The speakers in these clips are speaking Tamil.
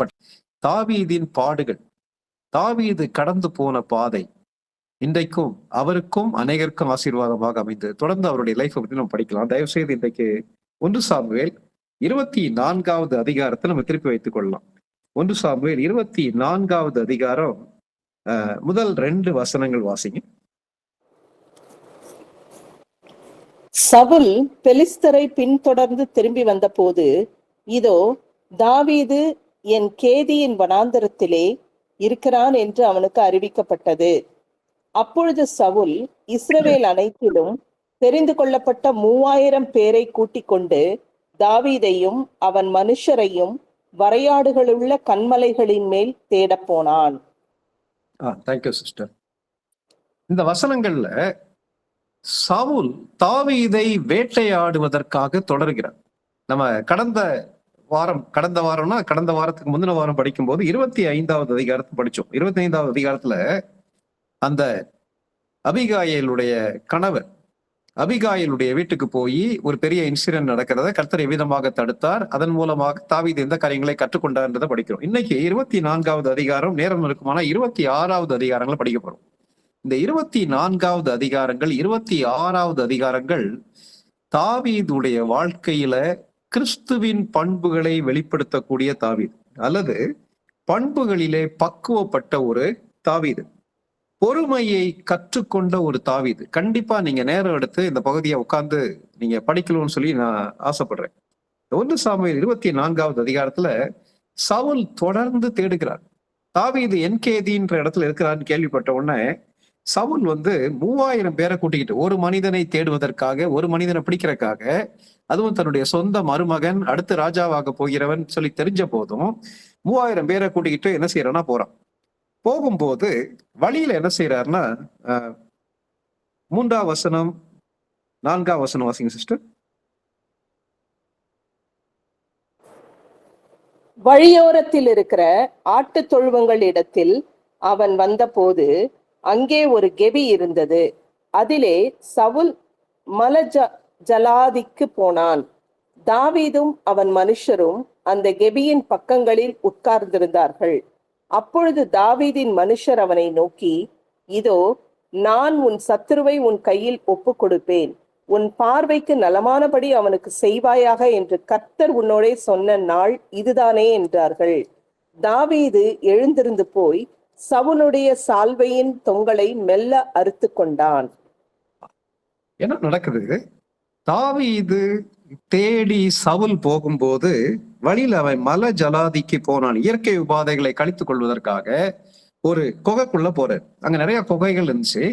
எப்படிப்பட்ட தாவீதின் பாடுகள், தாவீது கடந்து போன பாதை இன்றைக்கும் அவருக்கும் அநேகருக்கும் ஆசீர்வாதமாக அமைந்தது. தொடர்ந்து அவருடைய லைஃப்பை பற்றி நம்ம படிக்கலாம். தயவு செய்து இன்றைக்கு 1 சாமுவேல் 24வது அதிகாரத்தை நம்ம திருப்பி வைத்துக் கொள்ளலாம். 1 சாமுவேல் 24வது அதிகாரம் முதல் 2 வசனங்கள் வாசிங்க. சவுல் பெலிஸ்தரை பின்தொடர்ந்து திரும்பி வந்தபோது, இதோ தாவீது என் கேதியின் வனாந்தரத்திலே இருக்கிறான் என்று அவனுக்கு அறிவிக்கப்பட்டது. அப்பொழுது சவுல் இஸ்ரவேல் அனைத்திலும் தெரிந்து கொள்ளப்பட்ட 3000 பேரை கூட்டிக் கொண்டு தாவீதையும் அவன் மனுஷரையும் வரையாடுகளுள்ள கண்மலைகளின் மேல் தேடப் போனான். Thank you sister. இந்த வசனங்கள்ல சவுல் தாவீதை வேட்டையாடுவதற்காக தொடர்கிறார். நம்ம கடந்த வாரத்துக்கு முந்தின வாரம் படிக்கும் போது 25வது அதிகாரத்தை படிச்சோம். 25வது அதிகாரத்துல அந்த அபிகாயிலுடைய கணவர் அபிகாயிலுடைய வீட்டுக்கு போய் ஒரு பெரிய இன்சிடென்ட் நடக்கிறத கர்த்தர் எவ்விதமாக தடுத்தார், அதன் மூலமாக தாவீது எந்த காரியங்களை கற்றுக்கொண்டார்ன்றதை படிக்கிறோம். இன்னைக்கு 24வது அதிகாரம் நேரம் இருக்குமானா 26வது அதிகாரங்களை படிக்க போறோம். இந்த 24வது அதிகாரங்கள் 26வது அதிகாரங்கள் தாவீதுடைய வாழ்க்கையில கிறிஸ்துவின் பண்புகளை வெளிப்படுத்தக்கூடிய தாவீது, அல்லது பண்புகளிலே பக்குவப்பட்ட ஒரு தாவீது, பொறுமையை கற்றுக்கொண்ட ஒரு தாவீது. கண்டிப்பா நீங்க நேரம் எடுத்து இந்த பகுதியை உட்கார்ந்து நீங்க படிக்கணும்னு சொல்லி நான் ஆசைப்படுறேன். 1 சாமுவேல் 24வது அதிகாரத்துல சவுல் தொடர்ந்து தேடுகிறார். தாவீது என்கேதின்ற இடத்துல இருக்கிறான்னு கேள்விப்பட்ட உடனே சவுல் 3000 பேரை கூட்டிக்கிட்டு, ஒரு மனிதனை தேடுவதற்காக, ஒரு மனிதனை பிடிக்கிறதுக்காக, அதுவும் தன்னுடைய சொந்த மருமகன் அடுத்து ராஜாவாக போகிறவன் சொல்லி தெரிஞ்ச போதும் 3000 பேரை கூட்டிக்கிட்டு என்ன செய்யறான்னா போறான். போகும்போது வழியில என்ன செய்யறாருன்னா 3ஆம் வசனம் 4ஆம் வசனம் வாசிங்க சிஸ்டர். வழியோரத்தில் இருக்கிற ஆட்டு தொழுவங்கள் இடத்தில் அவன் வந்தபோது அங்கே ஒரு கெபி இருந்தது. அதிலே சவுல் ஜலாதிக்கு போனான். தாவீதும் அவன் மனுஷரும் அந்த கெபியின் பக்கங்களில் உட்கார்ந்திருந்தார்கள். அப்பொழுது தாவீதின் மனுஷர் அவனை நோக்கி, இதோ நான் உன் சத்துருவை உன் கையில் ஒப்பு கொடுப்பேன், உன் பார்வைக்கு நலமானபடி அவனுக்கு செய்வாயாக என்று கர்த்தர் உன்னோடே சொன்ன நாள் இதுதானே என்றார்கள். தாவீது எழுந்திருந்து போய் சவுலுடைய சால்வையின் தொங்கலை மெல்ல அறுத்து கொண்டான். என்ன நடக்குது? தாவீது தேடி சவுல் போகும்போது வழியில் அவன் மல ஜலாதிக்கு போனான். இயற்கை உபாதைகளை கழித்துக் கொள்வதற்காக ஒரு குகைக்குள்ள போறாரு. அங்க நிறைய குகைகள் இருந்துச்சு.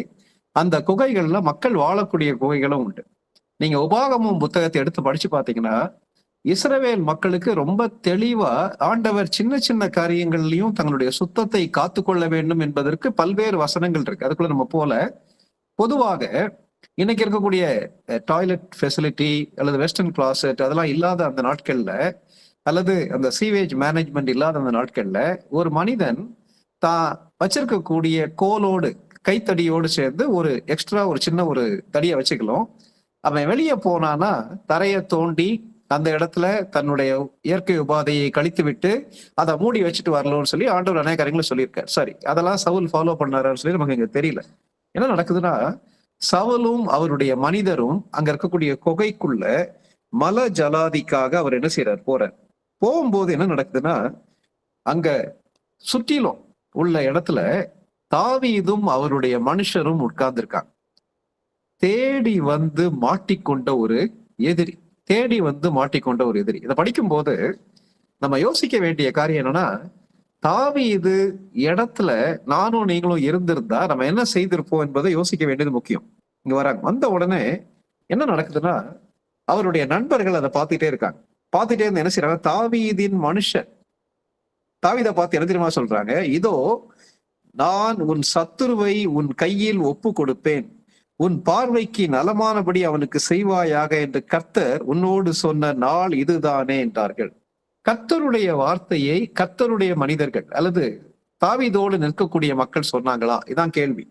அந்த குகைகள்ல மக்கள் வாழக்கூடிய குகைகளும் உண்டு. நீங்க உபாகமம் புத்தகத்தை எடுத்து படிச்சு பாத்தீங்கன்னா இஸ்ரவேல் மக்களுக்கு ரொம்ப தெளிவா ஆண்டவர் சின்ன சின்ன காரியங்கள்லயும் தங்களுடைய சுத்தத்தை காத்து கொள்ள வேண்டும் என்பதற்கு பல்வேறு வசனங்கள் இருக்கு. அதுக்குள்ள நம்ம போல பொதுவாக இன்னைக்கு இருக்கக்கூடிய டாய்லெட் ஃபெசிலிட்டி அல்லது வெஸ்டர்ன் கிளாசெட் அதெல்லாம் இல்லாத அந்த நாட்கள்ல, அல்லது அந்த சீவேஜ் மேனேஜ்மெண்ட் இல்லாத அந்த நாட்கள்ல, ஒரு மனிதன் தான் வச்சிருக்கக்கூடிய கோலோடு கைத்தடியோடு சேர்ந்து ஒரு எக்ஸ்ட்ரா ஒரு சின்ன ஒரு தடியை வச்சுக்கலாம். அவன் வெளியே போனானா தரையை தோண்டி அந்த இடத்துல தன்னுடைய இயற்கை உபாதையை கழித்து விட்டு அதை மூடி வச்சுட்டு வரலாம்னு சொல்லி ஆண்டவர் அநேக காரியங்களை சொல்லியிருக்காரு. சரி, அதெல்லாம் சவுல் ஃபாலோ பண்ணாருன்னு சொல்லி நமக்கு இங்க தெரியல. என்ன நடக்குதுன்னா, சவுலும் அவருடைய மனிதரும் அங்க இருக்கக்கூடிய குகைக்குள்ள மல ஜலாதிக்காக அவர் என்ன செய்யறார், போறார். போகும்போது என்ன நடக்குதுன்னா, அங்க சுற்றிலும் உள்ள இடத்துல தாவீதும் அவருடைய மனுஷரும் உட்கார்ந்துருக்காங்க. தேடி வந்து மாட்டிக்கொண்ட ஒரு எதிரி, இதை படிக்கும் போது நம்ம யோசிக்க வேண்டிய காரியம் என்னன்னா, தாவீது இடத்துல நானும் நீங்களும் இருந்திருந்தா நம்ம என்ன செய்திருப்போம் என்பதை யோசிக்க வேண்டியது முக்கியம். இங்க வராங்க. வந்த உடனே என்ன நடக்குதுன்னா, அவருடைய நண்பர்கள் அதை பார்த்துட்டே இருக்காங்க. பார்த்துட்டே இருந்து என்ன செய்யறாங்க, தாவீதின் மனுஷன் தாவீதை பார்த்து என்ன தெரியுமா சொல்றாங்க, இதோ நான் உன் சத்துருவை உன் கையில் ஒப்பு கொடுப்பேன், உன் பார்வைக்கு நலமானபடி அவனுக்கு செய்வாயாக என்று கர்த்தர் உன்னோடு சொன்ன நாள் இதுதானே என்றார்கள். கர்த்தருடைய வார்த்தையை கர்த்தருடைய மனிதர்கள் அல்லது தாவீதோடு நிற்கக்கூடிய மக்கள் சொன்னாங்களா? இதான் கேள்வி.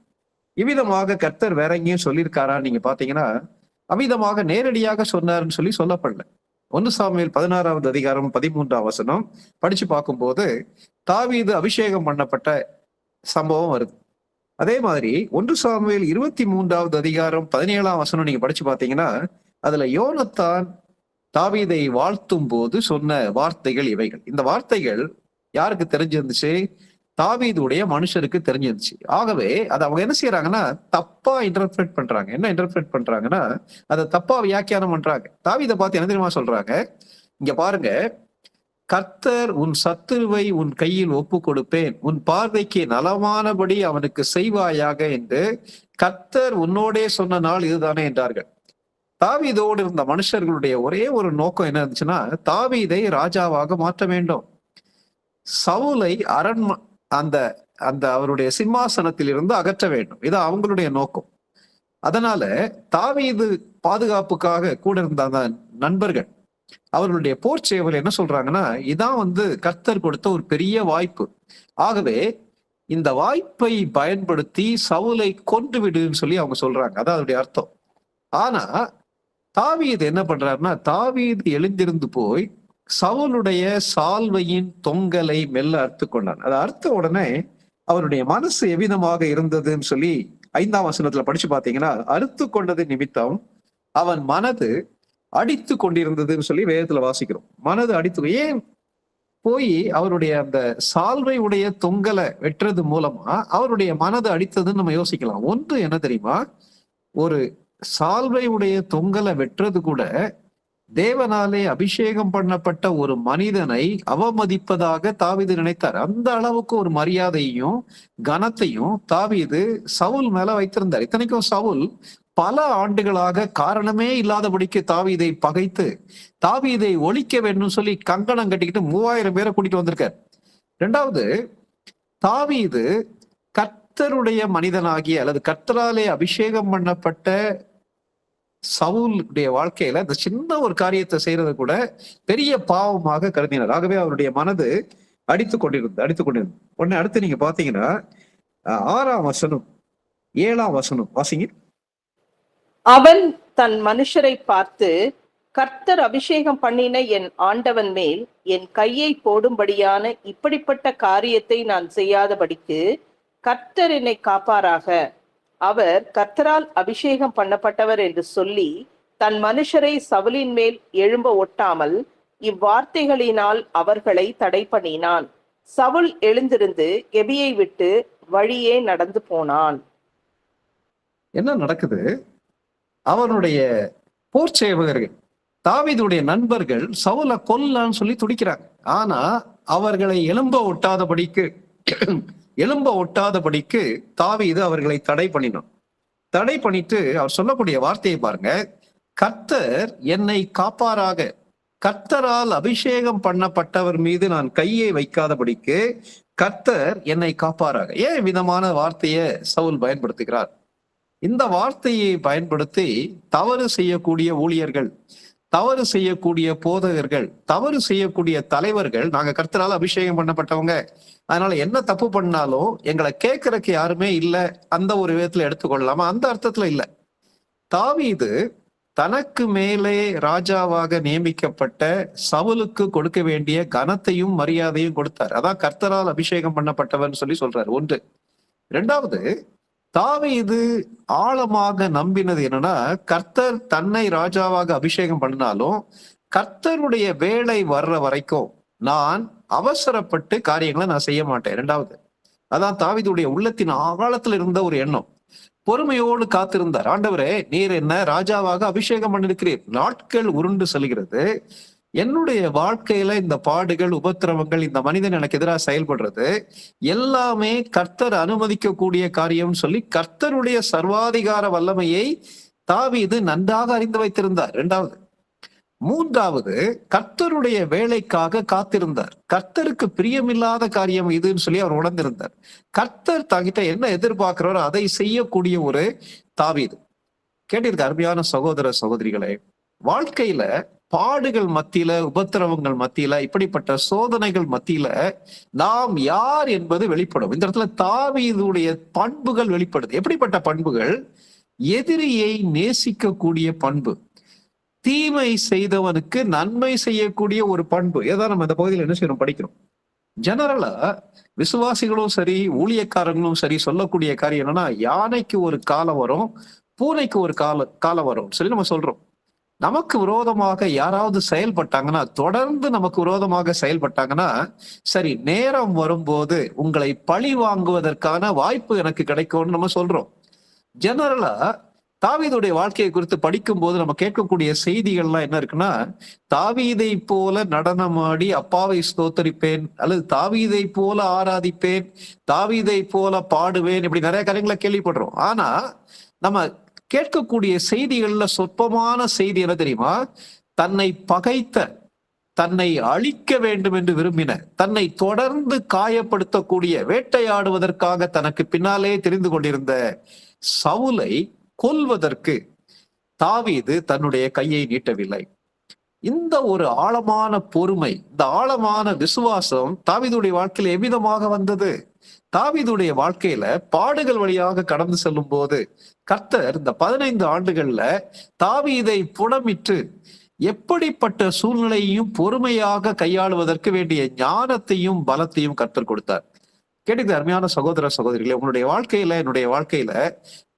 இவ்விதமாக கர்த்தர் வேற எங்கேயும் சொல்லியிருக்காரா? நீங்க பாத்தீங்கன்னா அவ்விதமாக நேரடியாக சொன்னாருன்னு சொல்லி சொல்லப்படல. 1 சாமுவேல் 16வது அதிகாரம் 13ஆம் வசனம் படிச்சு பார்க்கும்போது தாவீது அபிஷேகம் பண்ணப்பட்ட சம்பவம் வருது. அதே மாதிரி 1 சாமுவேல் 23வது அதிகாரம் 17ஆம் வசனம் நீங்க படிச்சு பார்த்தீங்கன்னா அதுல யோனத்தான் தாவீதை வாழ்த்தும் போது சொன்ன வார்த்தைகள் இவைகள். இந்த வார்த்தைகள் யாருக்கு தெரிஞ்சிருந்துச்சு? தாவீதுடைய மனுஷருக்கு தெரிஞ்சிருந்துச்சு. ஆகவே அதை அவங்க என்ன செய்யறாங்கன்னா தப்பா இன்டர்பிரேட் பண்றாங்க. என்ன இன்டர்பிரேட் பண்றாங்கன்னா அதை தப்பா வியாக்கியானம் பண்றாங்க. தாவீதை பார்த்து என்ன தெரியுமா சொல்றாங்க? இங்க பாருங்க, கர்த்தர் உன் சத்துருவை உன் கையில் ஒப்பு கொடுப்பேன், உன் பார்வைக்கு நலமானபடி அவனுக்கு செய்வாயாக என்று கர்த்தர் உன்னோடே சொன்ன நாள் இதுதானே என்றார்கள். தாவீதோடு இருந்த மனுஷர்களுடைய ஒரே ஒரு நோக்கம் என்ன இருந்துச்சுன்னா, தாவீதை ராஜாவாக மாற்ற வேண்டும், சவுலை அந்த அந்த அவருடைய சிம்மாசனத்தில் இருந்து அகற்ற வேண்டும். இது அவங்களுடைய நோக்கம். அதனால தாவீது பாதுகாப்புக்காக கூட இருந்த அந்த நண்பர்கள் அவர்களுடைய போர் சேவல் என்ன சொல்றாங்கன்னா, இதான் கர்த்தர் கொடுத்த ஒரு பெரிய வாய்ப்பு. ஆகவே இந்த வாய்ப்பை பயன்படுத்தி சவுலை கொன்று விடுன்னு சொல்லி அவங்க சொல்றாங்க. அதான் அதோடைய அர்த்தம். ஆனா தாவீது என்ன பண்றாருன்னா, தாவீது எழுந்திருந்து போய் சவுலுடைய சால்வையின் தொங்கலை மெல்ல அறுத்து கொண்டான். அதை அறுத்த உடனே அவருடைய மனசு எவ்விதமாக இருந்ததுன்னு சொல்லி 5ஆம் வசனத்துல படிச்சு பாத்தீங்கன்னா, அறுத்து கொண்டது நிமித்தம் அவன் மனது அடித்து கொண்டிருந்ததுன்னு சொல்லி வேதத்துல வாசிக்கிறோம். மனது அடித்து ஏன் போய் அவருடைய அந்த சால்வை உடைய தொங்கலை வெட்டுறது மூலமா அவருடைய மனது அடித்ததுன்னு நம்ம யோசிக்கலாம். ஒன்று என்ன தெரியுமா, ஒரு சால்வை உடைய தொங்கலை வெட்டுறது கூட தேவனாலே அபிஷேகம் பண்ணப்பட்ட ஒரு மனிதனை அவமதிப்பதாக தாவீது நினைத்தார். அந்த அளவுக்கு ஒரு மரியாதையும் கனத்தையும் தாவீது சவுல் மேல வைத்திருந்தார். இத்தனைக்கும் சவுல் பல ஆண்டுகளாக காரணமே இல்லாதபடிக்கு தாவீதை பகைத்து தாவீதை ஒழிக்க வேண்டும் சொல்லி கங்கணம் கட்டிக்கிட்டு 3000 பேரை கூட்டிட்டு வந்திருக்கார். இரண்டாவது, தாவீது கர்த்தருடைய மனிதனாகிய அல்லது கர்த்தராலே அபிஷேகம் பண்ணப்பட்ட சவுலுடைய வாழ்க்கையில இந்த சின்ன ஒரு காரியத்தை செய்யறது கூட பெரிய பாவமாக கருதினார். ஆகவே அவருடைய மனது அடித்துக் கொண்டிருந்தது. உடனே அடுத்து நீங்க பாத்தீங்கன்னா 6ஆம் வசனம் 7ஆம் வசனம் வாசிங்க. அவன் தன் மனுஷரை பார்த்து, கர்த்தர் அபிஷேகம் பண்ணின என் ஆண்டவன் மேல் என் கையை போடும்படியான இப்படிப்பட்ட காரியத்தை நான் செய்யாதபடிக்கு கர்த்தர் என்னை காப்பாராக. அவர் கர்த்தரால் அபிஷேகம் பண்ணப்பட்டவர் என்று சொல்லி தன் மனுஷரை சவுலின் மேல் எழும்ப ஒட்டாமல் இவ்வார்த்தைகளினால் அவர்களை தடை பண்ணினான். சவுல் எழுந்திருந்து கெபியை விட்டு வழியே நடந்து போனான். என்ன நடக்குது? அவனுடைய போர் சேவகர்கள் தாவீதுடைய நண்பர்கள் சவுலை கொல்லான்னு சொல்லி துடிக்கிறாங்க. ஆனா அவர்களை எழும்ப ஒட்டாதபடிக்கு தாவீது அவர்களை தடை பண்ணிட்டு அவர் சொல்லக்கூடிய வார்த்தையை பாருங்க. கர்த்தர் என்னை காப்பாராக, கர்த்தரால் அபிஷேகம் பண்ணப்பட்டவர் மீது நான் கையை வைக்காதபடிக்கு கர்த்தர் என்னை காப்பாராக. ஏன் விதமான வார்த்தையை சவுல் பயன்படுத்துகிறார்? இந்த வார்த்தையை பயன்படுத்தி தவறு செய்யக்கூடிய ஊழியர்கள், தவறு செய்யக்கூடிய போதகர்கள், தவறு செய்யக்கூடிய தலைவர்கள், நாங்க கர்த்தரால் அபிஷேகம் பண்ணப்பட்டவங்க, அதனால என்ன தப்பு பண்ணாலும் எங்களை கேட்கறதுக்கு யாருமே இல்லை, அந்த ஒரு விதத்துல எடுத்துக்கொள்ளலாமா? அந்த அர்த்தத்துல இல்லை. தாவீது தனக்கு மேலே ராஜாவாக நியமிக்கப்பட்ட சவுலுக்கு கொடுக்க வேண்டிய கனத்தையும் மரியாதையும் கொடுத்தார். அதான் கர்த்தரால் அபிஷேகம் பண்ணப்பட்டவன் சொல்லி சொல்றாரு. ஒன்று. இரண்டாவது, தாவீது ஆழமாக நம்பினது என்னன்னா, கர்த்தர் தன்னை ராஜாவாக அபிஷேகம் பண்ணினாலும் கர்த்தருடைய வேலை வர்ற வரைக்கும் நான் அவசரப்பட்டு காரியங்களை நான் செய்ய மாட்டேன். இரண்டாவது, அதான் தாவீதுடைய உள்ளத்தின் ஆழத்துல இருந்த ஒரு எண்ணம். பொறுமையோடு காத்திருந்தார். ஆண்டவரே, நீர் என்ன ராஜாவாக அபிஷேகம் பண்ணிருக்கிறீர், நாட்கள் உருண்டு செல்கிறது, என்னுடைய வாழ்க்கையில இந்த பாடுகள், உபத்திரவங்கள், இந்த மனிதன் எனக்கு எதிராக செயல்படுறது எல்லாமே கர்த்தர் அனுமதிக்கக்கூடிய காரியம் சொல்லி கர்த்தருடைய சர்வாதிகார வல்லமையை தாவீது நன்றாக அறிந்து வைத்திருந்தார். இரண்டாவது. மூன்றாவது, கர்த்தருடைய வேலைக்காக காத்திருந்தார். கர்த்தருக்கு பிரியமில்லாத காரியம் இதுன்னு சொல்லி அவர் உணர்ந்திருந்தார். கர்த்தர் தங்கிட்ட என்ன எதிர்பார்க்கிறாரோ அதை செய்யக்கூடிய ஒரு தாவீது. கேட்டிருக்க அருமையான சகோதர சகோதரிகளே, வாழ்க்கையில பாடுகள் மத்தியில, உபத்திரவங்கள் மத்தியில, இப்படிப்பட்ட சோதனைகள் மத்தியில நாம் யார் என்பது வெளிப்படும். இந்த இடத்துல தாவீதுடைய பண்புகள் வெளிப்படுது. எப்படிப்பட்ட பண்புகள்? எதிரியை நேசிக்கக்கூடிய பண்பு, தீமை செய்தவனுக்கு நன்மை செய்யக்கூடிய ஒரு பண்பு. ஏதாவது நம்ம இந்த பகுதியில் என்ன செய்யணும், படிக்கிறோம். ஜெனரலா விசுவாசிகளும் சரி, ஊழியக்காரங்களும் சரி சொல்லக்கூடிய காரியம் என்னன்னா, யானைக்கு ஒரு காலம் வரும், பூனைக்கு ஒரு காலம் வரும் சொல்லி நம்ம சொல்றோம். நமக்கு விரோதமாக யாராவது செயல்பட்டாங்கன்னா, தொடர்ந்து நமக்கு விரோதமாக செயல்பட்டாங்கன்னா, சரி நேரம் வரும்போது உங்களை பழி வாங்குவதற்கான வாய்ப்பு எனக்கு கிடைக்கும்னு நம்ம சொல்றோம். ஜெனரலா தாவீதுடைய வாழ்க்கையை குறித்து படிக்கும் போது நம்ம கேட்கக்கூடிய செய்திகள்லாம் என்ன இருக்குன்னா, தாவீதை போல நடனமாடி அப்பாவை ஸ்தோத்தரிப்பேன், அல்லது தாவீதை போல ஆராதிப்பேன், தாவீதை போல பாடுவேன், இப்படி நிறைய காரியங்களை கேள்விப்படுறோம். ஆனா நம்ம கேட்கக்கூடிய செய்திகள்ல சொற்பமான செய்தி என்ன தெரியுமா? தன்னை பகைத்த, தன்னை அழிக்க வேண்டும் என்று விரும்பின, தன்னை தொடர்ந்து காயப்படுத்தக்கூடிய, வேட்டையாடுவதற்காக தனக்கு பின்னாலே தெரிந்து கொண்டிருந்த சவுலை கொல்வதற்கு தாவீது தன்னுடைய கையை நீட்டவில்லை. இந்த ஒரு ஆழமான பொறுமை, இந்த ஆழமான விசுவாசம் தாவீதுடைய வாழ்க்கையில எவ்விதமாக வந்தது? தாவீதுடைய வாழ்க்கையில பாடுகள் வழியாக கடந்து செல்லும் போது கர்த்தர் இந்த 15 ஆண்டுகள்ல தாவீதை புடமிட்டு எப்படிப்பட்ட சூழ்நிலையையும் பொறுமையாக கையாளுவதற்கு வேண்டிய ஞானத்தையும் பலத்தையும் கர்த்தர் கொடுத்தார். கேட்டது அருமையான சகோதர சகோதரிகளே, உங்களுடைய வாழ்க்கையில, என்னுடைய வாழ்க்கையில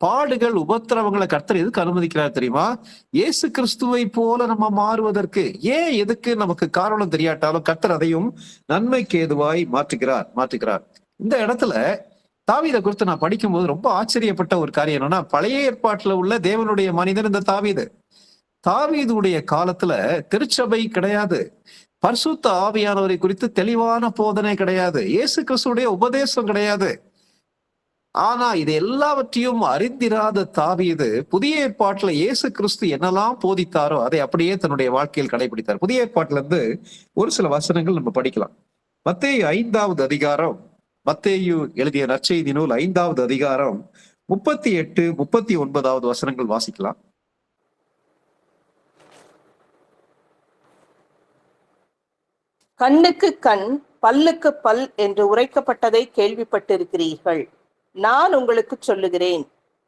பாடுகள், உபத்திரவங்களை கர்த்தர் எதுக்கு அனுமதிக்கிறார் தெரியுமா? இயேசு கிறிஸ்துவை போல நம்ம மாறுவதற்கு. ஏன், எதுக்கு நமக்கு காரணம் தெரியாட்டாலும் கர்த்தர் அதையும் நன்மைக்கு ஏதுவாய் மாற்றுகிறார். இந்த இடத்துல தாவீதை குறித்து நான் படிக்கும்போது ரொம்ப ஆச்சரியப்பட்ட ஒரு காரியம் என்னன்னா, பழைய ஏற்பாட்டுல உள்ள தேவனுடைய மனிதன் இந்த தாவீதுடைய காலத்துல திருச்சபை கிடையாது, பரிசுத்த ஆவியானவரை குறித்து தெளிவான போதனை கிடையாது, இயேசு கிறிஸ்துடைய உபதேசம் கிடையாது. ஆனா இது எல்லாவற்றையும் அறிந்திராத தாவீது புதிய ஏற்பாட்டுல இயேசு கிறிஸ்து என்னெல்லாம் போதித்தாரோ அதை அப்படியே தன்னுடைய வாழ்க்கையில் கடைபிடித்தார். புதிய ஏற்பாட்டுல இருந்து ஒரு சில வசனங்கள் நம்ம படிக்கலாம். மத்தேயு 5வது அதிகாரம், மத்தேயு எழுதிய நற்செய்தி நூல் 5வது அதிகாரம் 38, 39வது வசனங்கள் வாசிக்கலாம். கண்ணுக்கு கண், பல்லுக்கு பல் என்று உரைக்கப்பட்டதை கேள்விப்பட்டிருக்கிறீர்கள். நான் உங்களுக்கு சொல்லுகிறேன்,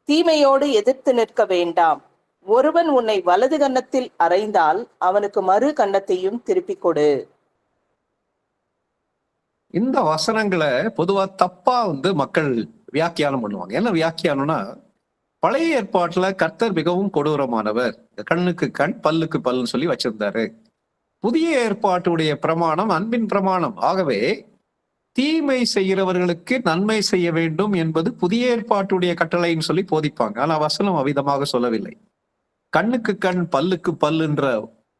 தீமையோடு எதிர்த்து நிற்க வேண்டாம். ஒருவன் உன்னை வலது கன்னத்தில் அறைந்தால் அவனுக்கு மறு கன்னத்தையும் திருப்பிக் கொடு. இந்த வசனங்களை பொதுவா தப்பா மக்கள் வியாக்கியானம் பண்ணுவாங்க. என்ன வியாக்கியானம்னா, பழைய ஏற்பாட்டுல கர்த்தர் மிகவும் கொடூரமானவர், கண்ணுக்கு கண் பல்லுக்கு பல்லுன்னு சொல்லி வச்சிருந்தாரு. புதிய ஏற்பாட்டுடைய பிரமாணம் அன்பின் பிரமாணம். ஆகவே தீமை செய்கிறவர்களுக்கு நன்மை செய்ய வேண்டும் என்பது புதிய ஏற்பாட்டுடைய கட்டளைன்னு சொல்லி போதிப்பாங்க. ஆனா வசனம் அவ்விதமாக சொல்லவில்லை. கண்ணுக்கு கண் பல்லுக்கு பல்லுன்ற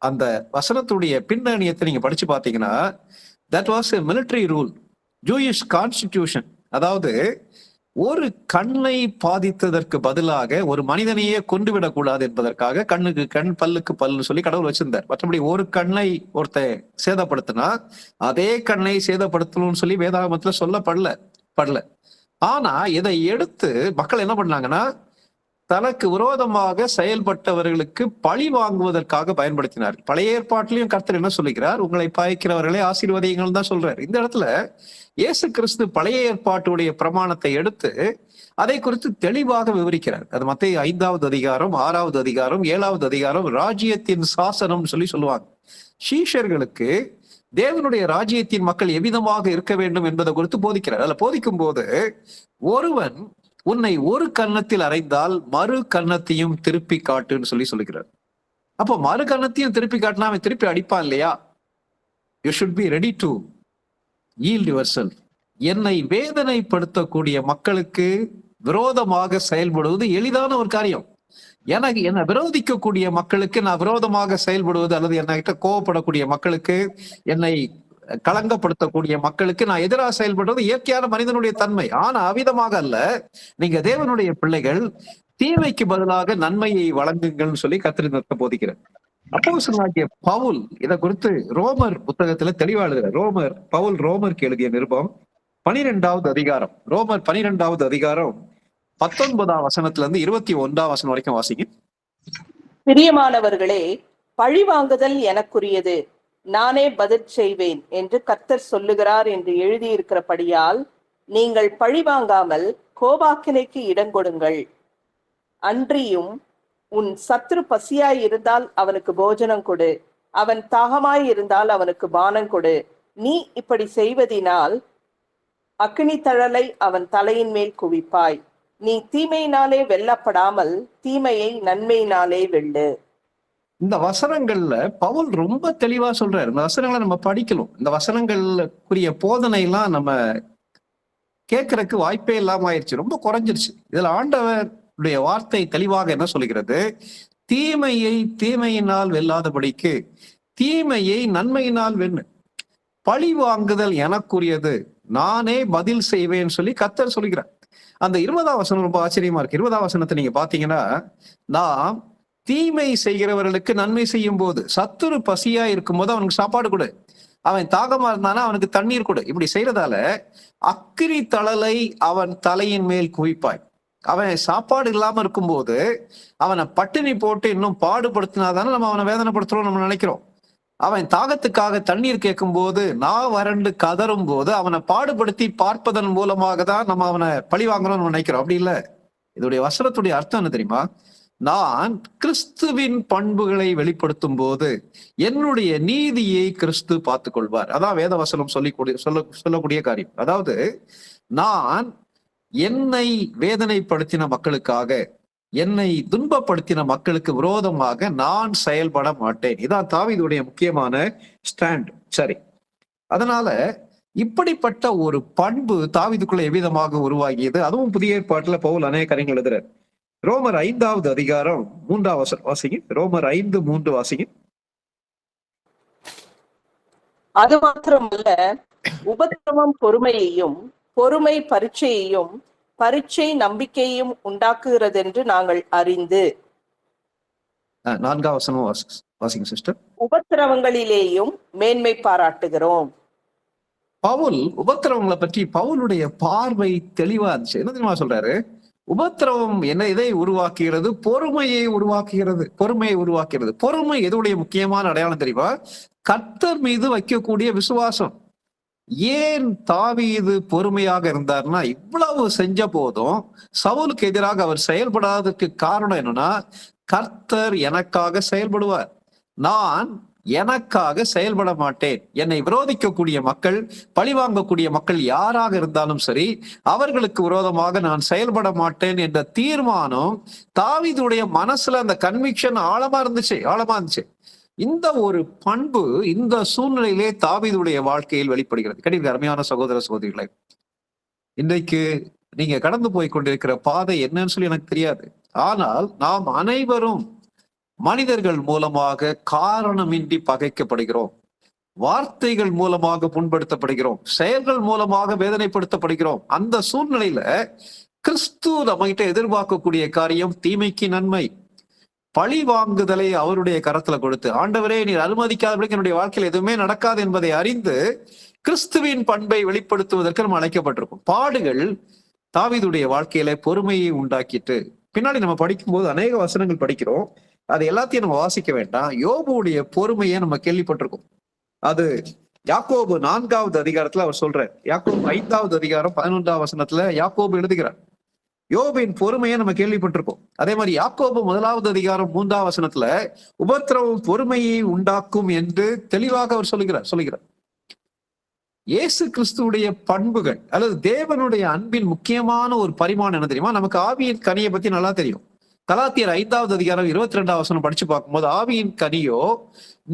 அந்த வசனத்துடைய பின்னணியத்தை நீங்க படிச்சு பாத்தீங்கன்னா, that was a military rule, Jewish constitution. அதாவது ஒரு கண்ணை பாதித்ததற்கு பதிலாக ஒரு மனிதனையே கொண்டுவிடக் கூடாது என்பதற்காக கண்ணுக்கு கண் பல்லுக்கு பல்லுன்னு சொல்லி கடவுள் வச்சிருந்தார். மற்றபடி ஒரு கண்ணை ஒருத்த சேதப்படுத்தினா அதே கண்ணை சேதப்படுத்தணும்னு சொல்லி வேதாகமத்துல சொல்லப்படல. ஆனா இதை எடுத்து மக்கள் என்ன பண்ணாங்கன்னா, தனக்கு விரோதமாக செயல்பட்டவர்களுக்கு பழி வாங்குவதற்காக பயன்படுத்தினார். பழைய ஏற்பாட்டிலையும் கர்த்தர் என்ன சொல்லுகிறார்? உங்களை பாய்க்கிறவர்களே ஆசீர்வதிங்கள் தான் சொல்றாரு. இந்த இடத்துல இயேசு கிறிஸ்து பழைய ஏற்பாட்டுடைய பிரமாணத்தை எடுத்து அதை குறித்து தெளிவாக விவரிக்கிறார். அது மத்தேயு 5வது அதிகாரம், 6வது அதிகாரம், 7வது அதிகாரம் ராஜ்யத்தின் சாசனம் சொல்லி சொல்லுவாங்க. சீஷர்களுக்கு தேவனுடைய ராஜ்யத்தின் மக்கள் எவ்விதமாக இருக்க வேண்டும் என்பதை குறித்து போதிக்கிறார். அதுல போதிக்கும் போது, ஒருவன் உன்னை ஒரு கன்னத்தில் அறைந்தால் மறு கன்னத்தையும் திருப்பி காட்டுன்னு சொல்லி சொல்லுகிறார். அப்போ மறு கன்னத்தையும் திருப்பி காட்டினா அவன் திருப்பி அடிப்பான் இல்லையா? You should be ready to yield yourself. என்னை வேதனைப்படுத்தக்கூடிய மக்களுக்கு விரோதமாக செயல்படுவது எளிதான ஒரு காரியம். என்னை விரோதிக்கக்கூடிய மக்களுக்கு நான் விரோதமாக செயல்படுவது, அல்லது என்னகிட்ட கோவப்படக்கூடிய மக்களுக்கு, என்னை களங்கப்படுத்தக்கூடிய மக்களுக்கு நான் எதிராக செயல்படுவது இயற்கையான மனிதனுடைய தன்மை. ஆனா அவிதமாக அல்ல. நீங்க தேவனுடைய பிள்ளைகள், தீமைக்கு பதிலாக நன்மையை வழங்குங்கள் சொல்லி கர்த்தர் போதிக்கிறார். அப்போஸ்தலனாகிய பவுல் இதை குறித்து ரோமர் புத்தகத்துல தெளிவா எழுதுகிறார். பவுல் ரோமருக்கு எழுதிய நிருபம் 12வது அதிகாரம், ரோமர் 12வது அதிகாரம் 19ஆம் வசனத்துல இருந்து 21ஆம் வசனம் வரைக்கும் வாசிங்க. பிரியமானவர்களே, பழி வாங்குதல் எனக்குரியது, நானே பதில் செய்வேன் என்று கர்த்தர் சொல்லுகிறார் என்று எழுதியிருக்கிறபடியால் நீங்கள் பழி வாங்காமல் கோபாக்கினைக்கு இடங்கொடுங்கள். அன்றியும் உன் சத்துரு பசியாய் இருந்தால் அவனுக்கு போஜனம் கொடு, அவன் தாகமாய் இருந்தால் அவனுக்கு பானம் கொடு. நீ இப்படி செய்வதினால் அக்கினி தழலை அவன் தலையின் மேல் குவிப்பாய். நீ தீமையினாலே வெல்லப்படாமல் தீமையை நன்மையினாலே வெல்லு. இந்த வசனங்கள்ல பவுல் ரொம்ப தெளிவா சொல்றாரு. இந்த வசனங்களை நம்ம படிக்கணும். இந்த வசனங்களுக்குரிய போதனை எல்லாம் நம்ம கேட்கறதுக்கு வாய்ப்பே இல்லாம ஆயிடுச்சு, ரொம்ப குறைஞ்சிருச்சு. இதுல ஆண்டவருடைய வார்த்தை தெளிவாக என்ன சொல்லுகிறது? தீமையை தீமையினால் வெல்லாதபடிக்கு தீமையை நன்மையினால் வென்று. பழி வாங்குதல் எனக்குரியது, நானே பதில் செய்வேன் சொல்லி கர்த்தர் சொல்லுகிறார். அந்த 20ஆம் வசனம் ரொம்ப ஆச்சரியமா இருக்கு. 20ஆம் வசனத்தை நீங்க பாத்தீங்கன்னா, நாம் தீமை செய்கிறவர்களுக்கு நன்மை செய்யும் போது, சத்துரு பசியா இருக்கும் போது அவனுக்கு சாப்பாடு கொடு, அவன் தாகமா இருந்தானா அவனுக்கு தண்ணீர் கொடு. இப்படி செய்யறதால அக்கினி தழலை அவன் தலையின் மேல் குவிப்பாய். அவன் சாப்பாடு இல்லாம இருக்கும்போது அவனை பட்டினி போட்டு இன்னும் பாடுபடுத்தினாதானே நம்ம அவனை வேதனைப்படுத்துறோம் நம்ம நினைக்கிறோம். அவன் தாகத்துக்காக தண்ணீர் கேட்கும் போது நான் வறண்டு கதறும் போது அவனை பாடுபடுத்தி பார்ப்பதன் மூலமாக தான் நம்ம அவனை பழி வாங்குறோம்னு நினைக்கிறோம். அப்படி இல்லை. இதோடைய வசனத்துடைய அர்த்தம் என்ன தெரியுமா? நான் கிறிஸ்துவின் பண்புகளை வெளிப்படுத்தும் போது என்னுடைய நீதியை கிறிஸ்து பார்த்துக் கொள்வார். அதான் வேதவசனம் சொல்லக்கூடிய காரியம். அதாவது நான் என்னை வேதனைப்படுத்தின மக்களுக்காக, என்னை துன்பப்படுத்தின மக்களுக்கு விரோதமாக நான் செயல்பட மாட்டேன். இதான் தாவீதுடைய முக்கியமான ஸ்டாண்ட். சரி, அதனால இப்படிப்பட்ட ஒரு பண்பு தாவீதுக்குள்ள எவ்விதமாக உருவாகியது? அதுவும் புதிய ஏற்பாட்டுல பவுல் அநேக காரியங்கள் எழுதுறார். ரோமர் 5வது அதிகாரம் 3ஆம் வசனம் வாசிங்க. ரோமர் 5:3 வாசிங்க. அது மாத்திரமல்ல, உபத்திரவம் பொறுமையையும், பொறுமை பரீட்சையையும், பரீட்சை நம்பிக்கையும் உண்டாக்குகிறது என்று நாங்கள் அறிந்து. 4ஆம் வசனம் வாசிங்க சிஸ்டர். உபத்திரவங்களிலேயும் மேன்மை பாராட்டுகிறோம். பவுல் உபத்திரவங்களை பற்றி பவுலுடைய பார்வை தெளிவா இருந்துச்சு. என்ன தெரியுமா சொல்றாரு? உபத்திரவம் எதை உருவாக்குகிறது? பொறுமையை உருவாக்குகிறது. பொறுமையை உருவாக்குகிறது. பொறுமை எதுடைய முக்கியமான அடையாளம் தெரியுமா? கர்த்தர் மீது வைக்கக்கூடிய விசுவாசம். ஏன் தாவீது பொறுமையாக இருந்தார்னா, இவ்வளவு செஞ்ச போதும் சவுலுக்கு எதிராக அவர் செயல்படாததுக்கு காரணம் என்னன்னா, கர்த்தர் எனக்காக செயல்படுவார், நான் எனக்காக செயல்பட மாட்டேன். என்னை விரோதிக்கக்கூடிய மக்கள், பழிவாங்கக்கூடிய மக்கள் யாராக இருந்தாலும் சரி, அவர்களுக்கு விரோதமாக நான் செயல்பட மாட்டேன் என்ற தீர்மானம் தாவீதுடைய மனசுல, அந்த கன்விக்ஷன் ஆழமா இருந்துச்சு. இந்த ஒரு பண்பு இந்த சூழ்நிலையிலே தாவீதுடைய வாழ்க்கையில் வெளிப்படுகிறது. கிடையாது அருமையான சகோதர சகோதரிகளை, இன்றைக்கு நீங்க கடந்து போய் கொண்டிருக்கிற பாதை என்னன்னு சொல்லி எனக்கு தெரியாது. ஆனால் நாம் அனைவரும் மனிதர்கள் மூலமாக காரணமின்றி பகைக்கப்படுகிறோம், வார்த்தைகள் மூலமாக புண்படுத்தப்படுகிறோம், செயல்கள் மூலமாக வேதனைப்படுத்தப்படுகிறோம். அந்த சூழ்நிலையில கிறிஸ்து நம்மகிட்ட எதிர்பார்க்கக்கூடிய காரியம் தீமைக்கு நன்மை. பழி வாங்குதலை அவருடைய கரத்துல கொடுத்து, ஆண்டவரே நீர் அனுமதிக்காதபடிக்கு என்னுடைய வாழ்க்கையில் எதுவுமே நடக்காது என்பதை அறிந்து கிறிஸ்துவின் பண்பை வெளிப்படுத்துவதற்கு நம்ம அழைக்கப்பட்டிருக்கோம். பாடுகள் தாவீதுடைய வாழ்க்கையில பொறுமையை உண்டாக்கிட்டு, பின்னாடி நம்ம படிக்கும்போது அநேக வசனங்கள் படிக்கிறோம், அது எல்லாத்தையும் நம்ம வாசிக்க வேண்டாம். யோபுடைய பொறுமையை நம்ம கேள்விப்பட்டிருக்கோம். அது யாக்கோபு 4வது அதிகாரத்துல அவர் சொல்றார். யாக்கோபு 5வது அதிகாரம் 11ஆம் வசனத்துல யாக்கோபு எழுதுகிறார். யோபின் பொறுமையை நம்ம கேள்விப்பட்டிருக்கோம். அதே மாதிரி யாக்கோபு 1வது அதிகாரம் 3ஆம் வசனத்துல உபத்திரவம் பொறுமையை உண்டாக்கும் என்று தெளிவாக அவர் சொல்லுகிறார். இயேசு கிறிஸ்துடைய பண்புகள் அல்லது தேவனுடைய அன்பின் முக்கியமான ஒரு பரிமாணம் என்ன தெரியுமா? நமக்கு ஆவியின் கனியை பத்தி நல்லா தெரியும். கலாத்தியர் 5வது அதிகாரம் 22ஆம் வசனம் படிச்சு பார்க்கும்போது, ஆவியின் கனியோ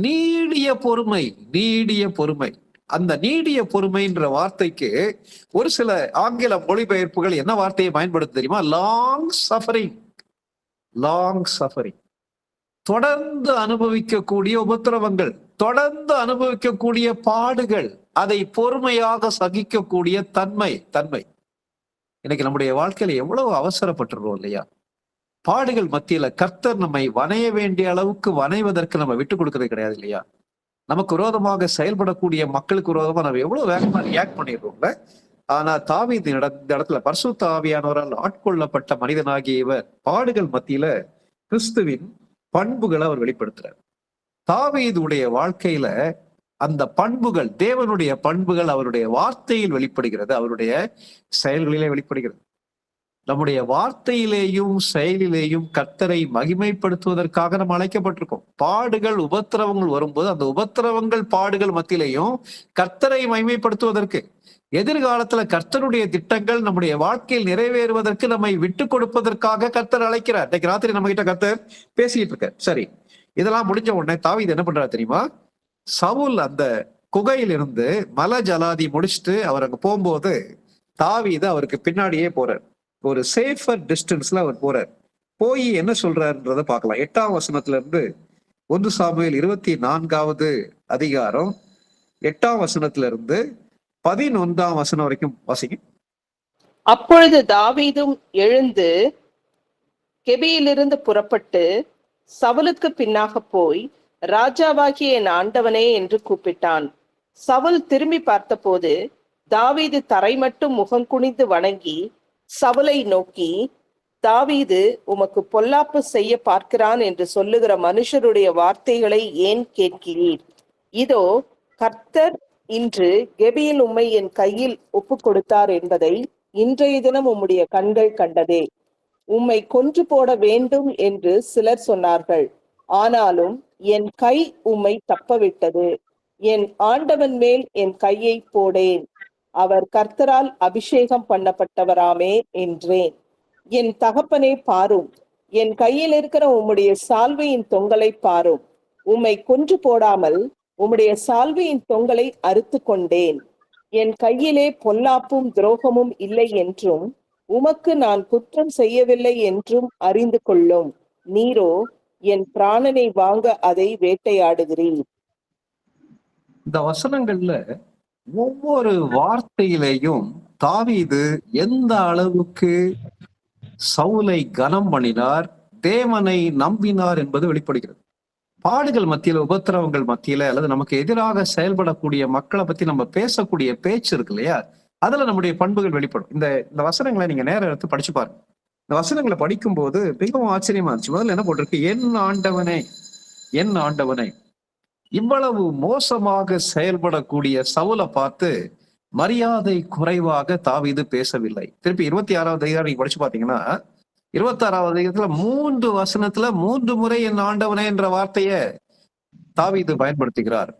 நீடிய பொறுமை. அந்த நீடிய பொறுமைன்ற வார்த்தைக்கு ஒரு சில ஆங்கில மொழிபெயர்ப்புகள் என்ன வார்த்தையை பயன்படுத்த தெரியுமா? Long suffering. தொடர்ந்து அனுபவிக்கக்கூடிய உபத்திரவங்கள், தொடர்ந்து அனுபவிக்கக்கூடிய பாடுகள், அதை பொறுமையாக சகிக்கக்கூடிய தன்மை. இன்னைக்கு நம்முடைய வாழ்க்கையில எவ்வளவு அவசரப்பட்டுறோம் இல்லையா? பாடுகள் மத்தியில கர்த்தர் நம்மை வணைய வேண்டிய அளவுக்கு வணைவதற்கு நம்ம விட்டு கொடுக்கறது கிடையாது இல்லையா? நமக்கு விரோதமாக செயல்படக்கூடிய மக்களுக்கு விரோதமா நம்ம எவ்வளவு வேகமா ரியாக்ட் பண்ணிடுறோம்ல. ஆனா தாவீது இந்த இடத்துல பரிசுத்த ஆவியானவரால் ஆட்கொள்ளப்பட்ட மனிதனாகிய இவர் பாடுகள் மத்தியில கிறிஸ்துவின் பண்புகளை அவர் வெளிப்படுத்துறார். தாவீதுடைய வாழ்க்கையில அந்த பண்புகள், தேவனுடைய பண்புகள் அவருடைய வார்த்தையில் வெளிப்படுகிறது, அவருடைய செயல்களிலே வெளிப்படுகிறது. நம்முடைய வார்த்தையிலேயும் செயலிலேயும் கர்த்தரை மகிமைப்படுத்துவதற்காக நம்ம அழைக்கப்பட்டிருக்கோம். பாடுகள், உபத்திரவங்கள் வரும்போது அந்த உபத்திரவங்கள், பாடுகள் மத்தியிலையும் கர்த்தரை மகிமைப்படுத்துவதற்கு, எதிர்காலத்துல கர்த்தருடைய திட்டங்கள் நம்முடைய வாழ்க்கையில் நிறைவேறுவதற்கு நம்மை விட்டு கொடுப்பதற்காக கர்த்தர் அழைக்கிறார். இன்னைக்கு ராத்திரி நம்ம கிட்ட கர்த்தர் பேசிட்டு இருக்க. சரி, இதெல்லாம் முடிஞ்ச உடனே தாவீது என்ன பண்றாரு தெரியுமா? சவுல் அந்த குகையில இருந்து மலை ஜலாதி முடிச்சுட்டு அவர் அங்க போகும்போது தாவீது அவருக்கு பின்னாடியே போறார். ஒரு சேஃபர் டிஸ்டன்ஸ்ல அவர் போறார். போய் என்ன சொல்றாருன்றத பார்க்கலாம். 8ஆம் வசனத்துல இருந்து 1 சாமுவேல் 24வது அதிகாரம் 8ஆம் வசனத்துல இருந்து 11ஆம் வசனம் வரைக்கும் வாசிங்க. அப்பொழுது தாவீதும் எழுந்து கெபியிலிருந்து புறப்பட்டு சவுலுக்கு பின்னாக போய், ராஜாவாகிய என் ஆண்டவனே என்று கூப்பிட்டான். சவுல் திரும்பி பார்த்தபோது தாவீது தரை மட்டும் முகங்குனிந்து வணங்கி சவுலை நோக்கி, தாவீது உமக்கு பொல்லாப்பு செய்ய பார்க்கிறான் என்று சொல்லுகிற மனுஷருடைய வார்த்தைகளை ஏன் கேட்கிறீர்? இதோ கர்த்தர் இன்று கெபியில் உம்மை என் கையில் ஒப்பு கொடுத்தார் என்பதை இன்றைய தினம் உம்முடைய கண்கள் கண்டதே. உம்மை கொன்று போட வேண்டும் என்று சிலர் சொன்னார்கள். ஆனாலும் என் கை உம்மை தப்பவிட்டது. என் ஆண்டவன் மேல் என் கையை போடேன். அவர் கர்த்தரால் அபிஷேகம் பண்ணப்பட்டவராமே என்றேன். என் தகப்பனே பாரும், என் கையில் இருக்கிற உம்முடைய சால்வையின் தொங்கலை பாரும். உம்மை கொன்று போடாமல் உம்முடைய சால்வையின் தொங்கலை அறுத்து கொண்டேன். என் கையிலே பொல்லாப்பும் துரோகமும் இல்லை என்றும் உமக்கு நான் குற்றம் செய்யவில்லை என்றும் அறிந்து கொள்ளும். நீரோ என் பிராணனை வாங்க அதை வேட்டையாடுகிறீர். இந்த வசனங்கள்ல ஒவ்வொரு வார்த்தையிலேயும் தாவீது எந்த அளவுக்கு சவுலை கனம் பண்ணினார், தேவனை நம்பினார் என்பது வெளிப்படுகிறது. பாடுகள் மத்தியில, உபத்திரவங்கள் மத்தியில, அல்லது நமக்கு எதிராக செயல்படக்கூடிய மக்களை பத்தி நம்ம பேசக்கூடிய பேச்சு இருக்கு இல்லையா, அதுல நம்முடைய பண்புகள் வெளிப்படும். இந்த இந்த வசனங்களை நீங்க நேரம் எடுத்து படிச்சு பாருங்க. இந்த வசனங்களை படிக்கும் போது மிகவும் ஆச்சரியமா இருந்துச்சு. முதல்ல என்ன போட்டிருக்கு? என் ஆண்டவனே, என் ஆண்டவனே. இவ்வளவு மோசமாக செயல்படக்கூடிய சவுலை பார்த்து மரியாதை குறைவாக தாவீது பேசவில்லை. திருப்பி 26வது அதிகாரம் நீங்க படிச்சு பாத்தீங்கன்னா, 26வது அதிகாரத்துல 3 வசனத்துல 3 முறை என் ஆண்டவனே என்ற வார்த்தையை தாவீது பயன்படுத்துகிறார்.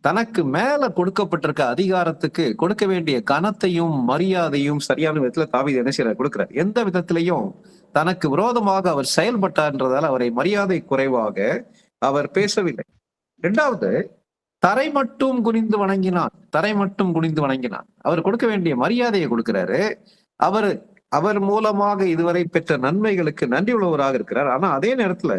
தனக்கு மேல கொடுக்கப்பட்டிருக்க அதிகாரத்துக்கு கொடுக்க வேண்டிய கனத்தையும் மரியாதையும் சரியான விதத்துல தாவீது என்ன செய்யறார்? கொடுக்கிறார். எந்த விதத்திலையும் தனக்கு விரோதமாக அவர் செயல்பட்டார்ன்றதால அவரை மரியாதை குறைவாக அவர் பேசவில்லை. 2வது, தரை மட்டும் குனிந்து வணங்கினான். தரை மட்டும் குனிந்து வணங்கினான். அவர் கொடுக்க வேண்டிய மரியாதையை கொடுக்கிறாரு. அவர் மூலமாக இதுவரை பெற்ற நன்மைகளுக்கு நன்றி உள்ளவராக இருக்கிறார். ஆனா அதே நேரத்துல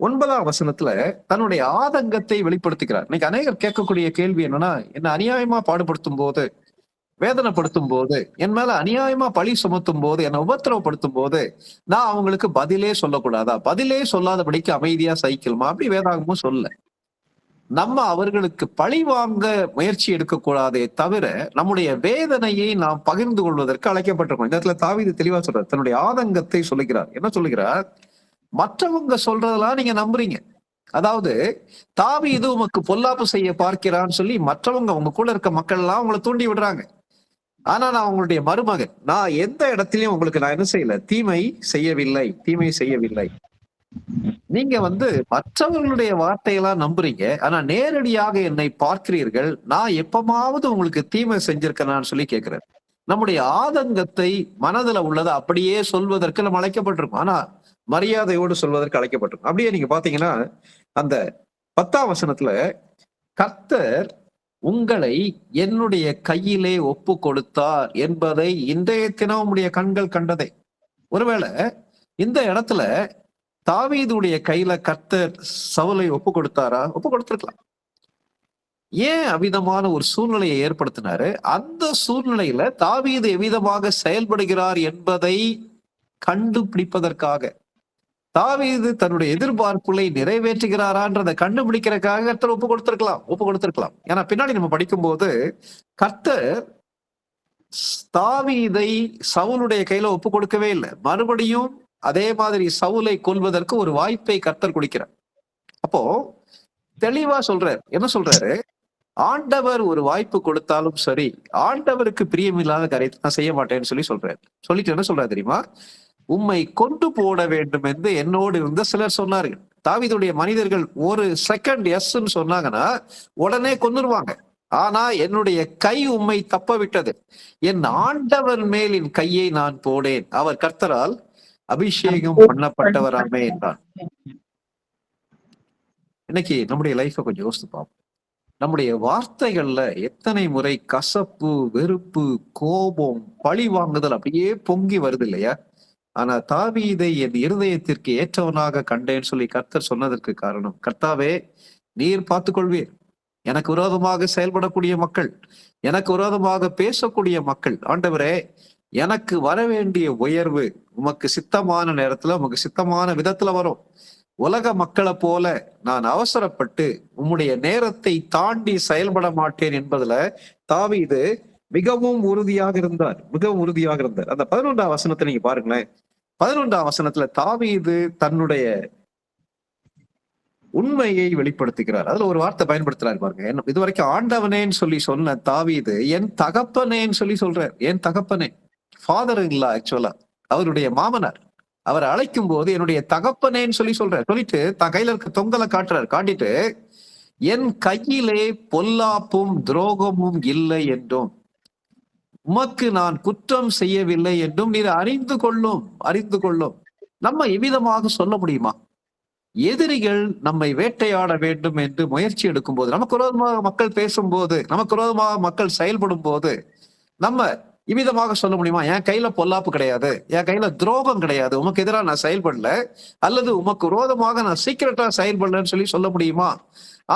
9ஆம் வசனத்துல தன்னுடைய ஆதங்கத்தை வெளிப்படுத்துகிறார். இன்னைக்கு அநேகர் கேட்கக்கூடிய கேள்வி என்னன்னா, என்ன அநியாயமா பாடுபடுத்தும் போது, வேதனைப்படுத்தும் போது, என் மேல அநியாயமா பழி சுமத்தும் போது, என்னை உபத்திரவப்படுத்தும் போது நான் அவங்களுக்கு பதிலே சொல்லக்கூடாதா? பதிலே சொல்லாதபடிக்கு அமைதியா சகிக்கலுமா? அப்படி வேதாகமும் சொல்ல. நம்ம அவர்களுக்கு பழி வாங்க முயற்சி எடுக்கக்கூடாதே தவிர நம்முடைய வேதனையை நாம் பகிர்ந்து கொள்வதற்கு அழைக்கப்பட்டிருக்கோம். இந்த இடத்துல தாவீது தெளிவா சொல்றார். தன்னுடைய ஆதங்கத்தை சொல்லுகிறார். என்ன சொல்லுகிறார்? மற்றவங்க சொல்றதெல்லாம் நீங்க நம்புறீங்க. அதாவது தாவீது உமக்கு பொல்லாப்பு செய்ய பார்க்கிறான்னு சொல்லி மற்றவங்க, உங்க கூட இருக்க மக்கள் எல்லாம் உங்களை தூண்டி விடுறாங்க. ஆனா நான் உங்களுடைய மருமகன், நான் எந்த இடத்துலயும் உங்களுக்கு நான் என்ன செய்யல? தீமை செய்யவில்லை. நீங்க மற்றவர்களுடைய வார்த்தையெல்லாம் நம்புறீங்க, ஆனா நேரடியாக என்னை பார்க்கிறீர்கள். நான் எப்பமாவது உங்களுக்கு தீமை செஞ்சிருக்கேன்னு சொல்லி கேட்கிறேன். நம்முடைய ஆதங்கத்தை, மனதுல உள்ளதை அப்படியே சொல்வதற்கு நம்ம அழைக்கப்பட்டிருக்கோம். ஆனா மரியாதையோடு சொல்வதற்கு அழைக்கப்பட்டிருக்கோம். அப்படியே நீங்க பாத்தீங்கன்னா அந்த 10ஆம் வசனத்துல, கர்த்தர் உங்களை என்னுடைய கையிலே ஒப்பு கொடுத்தார் என்பதை இன்றைய தினம் உடைய கண்கள் கண்டதே. ஒருவேளை இந்த இடத்துல தாவீதுடைய கையில கர்த்தர் சவுலை ஒப்பு கொடுத்தாரா? ஒப்பு கொடுத்திருக்கலாம். ஏன் அவ்விதமான ஒரு சூழ்நிலையை ஏற்படுத்தினாரு? அந்த சூழ்நிலையில தாவீது எவ்விதமாக செயல்படுகிறார் என்பதை கண்டுபிடிப்பதற்காக, தாவீது தன்னுடைய எதிர்பார்ப்புகளை நிறைவேற்றுகிறாரான்றதை கண்டுபிடிக்கிறதுக்காக கர்த்தர் ஒப்பு கொடுத்திருக்கலாம். ஏன்னா பின்னாடி நம்ம படிக்கும்போது கர்த்தர் தாவீதை சவுலுடைய கையில ஒப்பு கொடுக்கவே இல்லை. மறுபடியும் அதே மாதிரி சவுலை கொல்வதற்கு ஒரு வாய்ப்பை கர்த்தர் கொடுக்கிறார். அப்போ தெளிவா சொல்றாரு. என்ன சொல்றாரு? ஆண்டவர் ஒரு வாய்ப்பு கொடுத்தாலும் சரி, ஆண்டவருக்கு பிரியமில்லாத காரியத்தை நான் செய்ய மாட்டேன்னு சொல்றாரு. சொல்லிட்டு என்ன சொல்றாரு தெரியுமா? உம்மை கொண்டு போட வேண்டும் என்று என்னோடு இருந்த சிலர் சொன்னார்கள். தாவீதுடைய மனிதர்கள் ஒரு செகண்ட் எஸ்ன்னு சொன்னாங்கன்னா உடனே கொன்னுருவாங்க. ஆனா என்னுடைய கை உம்மை தப்ப விட்டது. என் ஆண்டவர் மேல் என் கையை நான் போடேன். அவர் கர்த்தரால் அபிஷேகம் பண்ணப்பட்டவராமே என்றார். இன்னைக்கு நம்முடைய லைஃபை கொஞ்சம் யோசித்து பார்ப்போம். நம்முடைய வார்த்தைகள்ல எத்தனை முறை கசப்பு, வெறுப்பு, கோபம், பழி வாங்குதல் அப்படியே பொங்கி வருது இல்லையா? ஆனா தாவீதை என் இருதயத்திற்கு ஏற்றவனாக கண்டேன்னு சொல்லி கர்த்தர் சொன்னதற்கு காரணம், கர்த்தாவே நீர் பார்த்துக்கொள்வீர். எனக்கு விரோதமாக செயல்படக்கூடிய மக்கள், எனக்கு விரோதமாக பேசக்கூடிய மக்கள், ஆண்டவரே எனக்கு வர வேண்டிய உயர்வு உமக்கு சித்தமான நேரத்துல, உமக்கு சித்தமான விதத்துல வரும். உலக மக்களை போல நான் அவசரப்பட்டு உம்முடைய நேரத்தை தாண்டி செயல்பட மாட்டேன் என்பதுல தாவீது மிகவும் உறுதியாக இருந்தார். அந்த 11ஆம் வசனத்தை நீங்க பாருங்களேன். 11ஆம் வசனத்துல தாவீது தன்னுடைய உண்மையை வெளிப்படுத்துகிறார். அதுல ஒரு வார்த்தை பயன்படுத்துறாரு பாருங்க. இதுவரைக்கும் ஆண்டவனேன்னு சொல்லி சொன்ன தாவீது என் தகப்பனேன்னு சொல்லி சொல்றார். என் தகப்பனே, ஃபாதர் இல்ல, ஆக்சுவலா அவருடைய மாமனார். அவரை அழைக்கும் போது என்னுடைய தகப்பனேன்னு சொல்லி சொல்றாரு. சொல்லிட்டு தான் கையில இருக்க தொங்கலை காட்டுறாரு. காட்டிட்டு என் கையிலே பொல்லாப்பும் துரோகமும் இல்லை என்றும் உமக்கு நான் குற்றம் செய்யவில்லை என்றும் நீர் அறிந்து கொள்ளும். நம்ம எவ்விதமாக சொல்ல முடியுமா? எதிரிகள் நம்மை வேட்டையாட வேண்டும் என்று முயற்சி எடுக்கும் போது, நமக்கு விரோதமாக மக்கள் பேசும்போது, நமக்கு விரோதமாக மக்கள் செயல்படும் போது நம்ம இவ்விதமாக சொல்ல முடியுமா? என் கையில பொல்லாப்பு கிடையாது, என் கையில துரோகம் கிடையாது, உமக்கு எதிராக நான் செயல்படல, அல்லது உமக்கு விரோதமாக நான் சீக்கிரட்டா செயல்படலன்னு சொல்ல முடியுமா?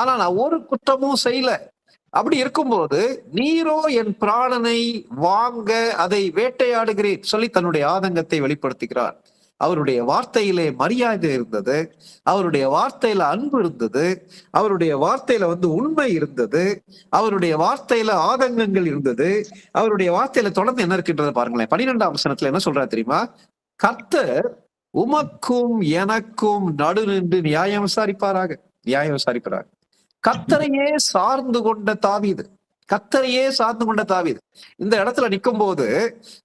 ஆனா நான் ஒரு குற்றமும் செய்யல. அப்படி இருக்கும்போது நீரோ என் பிராணனை வாங்க அதை வேட்டையாடுகிறேன் சொல்லி தன்னுடைய ஆதங்கத்தை வெளிப்படுத்துகிறார். அவருடைய வார்த்தையிலே மரியாதை இருந்தது, அவருடைய வார்த்தையில அன்பு இருந்தது, அவருடைய வார்த்தையில உண்மை இருந்தது, அவருடைய வார்த்தையில ஆதங்கங்கள் இருந்தது, அவருடைய வார்த்தையில தொடர்ந்து என்ன இருக்கின்றது பாருங்களேன். 12ஆம் வசனத்துல என்ன சொல்றா தெரியுமா? கர்த்தர் உமக்கும் எனக்கும் நடு நின்று நியாயம் விசாரிப்பாராக. கர்த்தரையே சார்ந்து கொண்ட தாவீது, இந்த இடத்துல நிற்கும் போது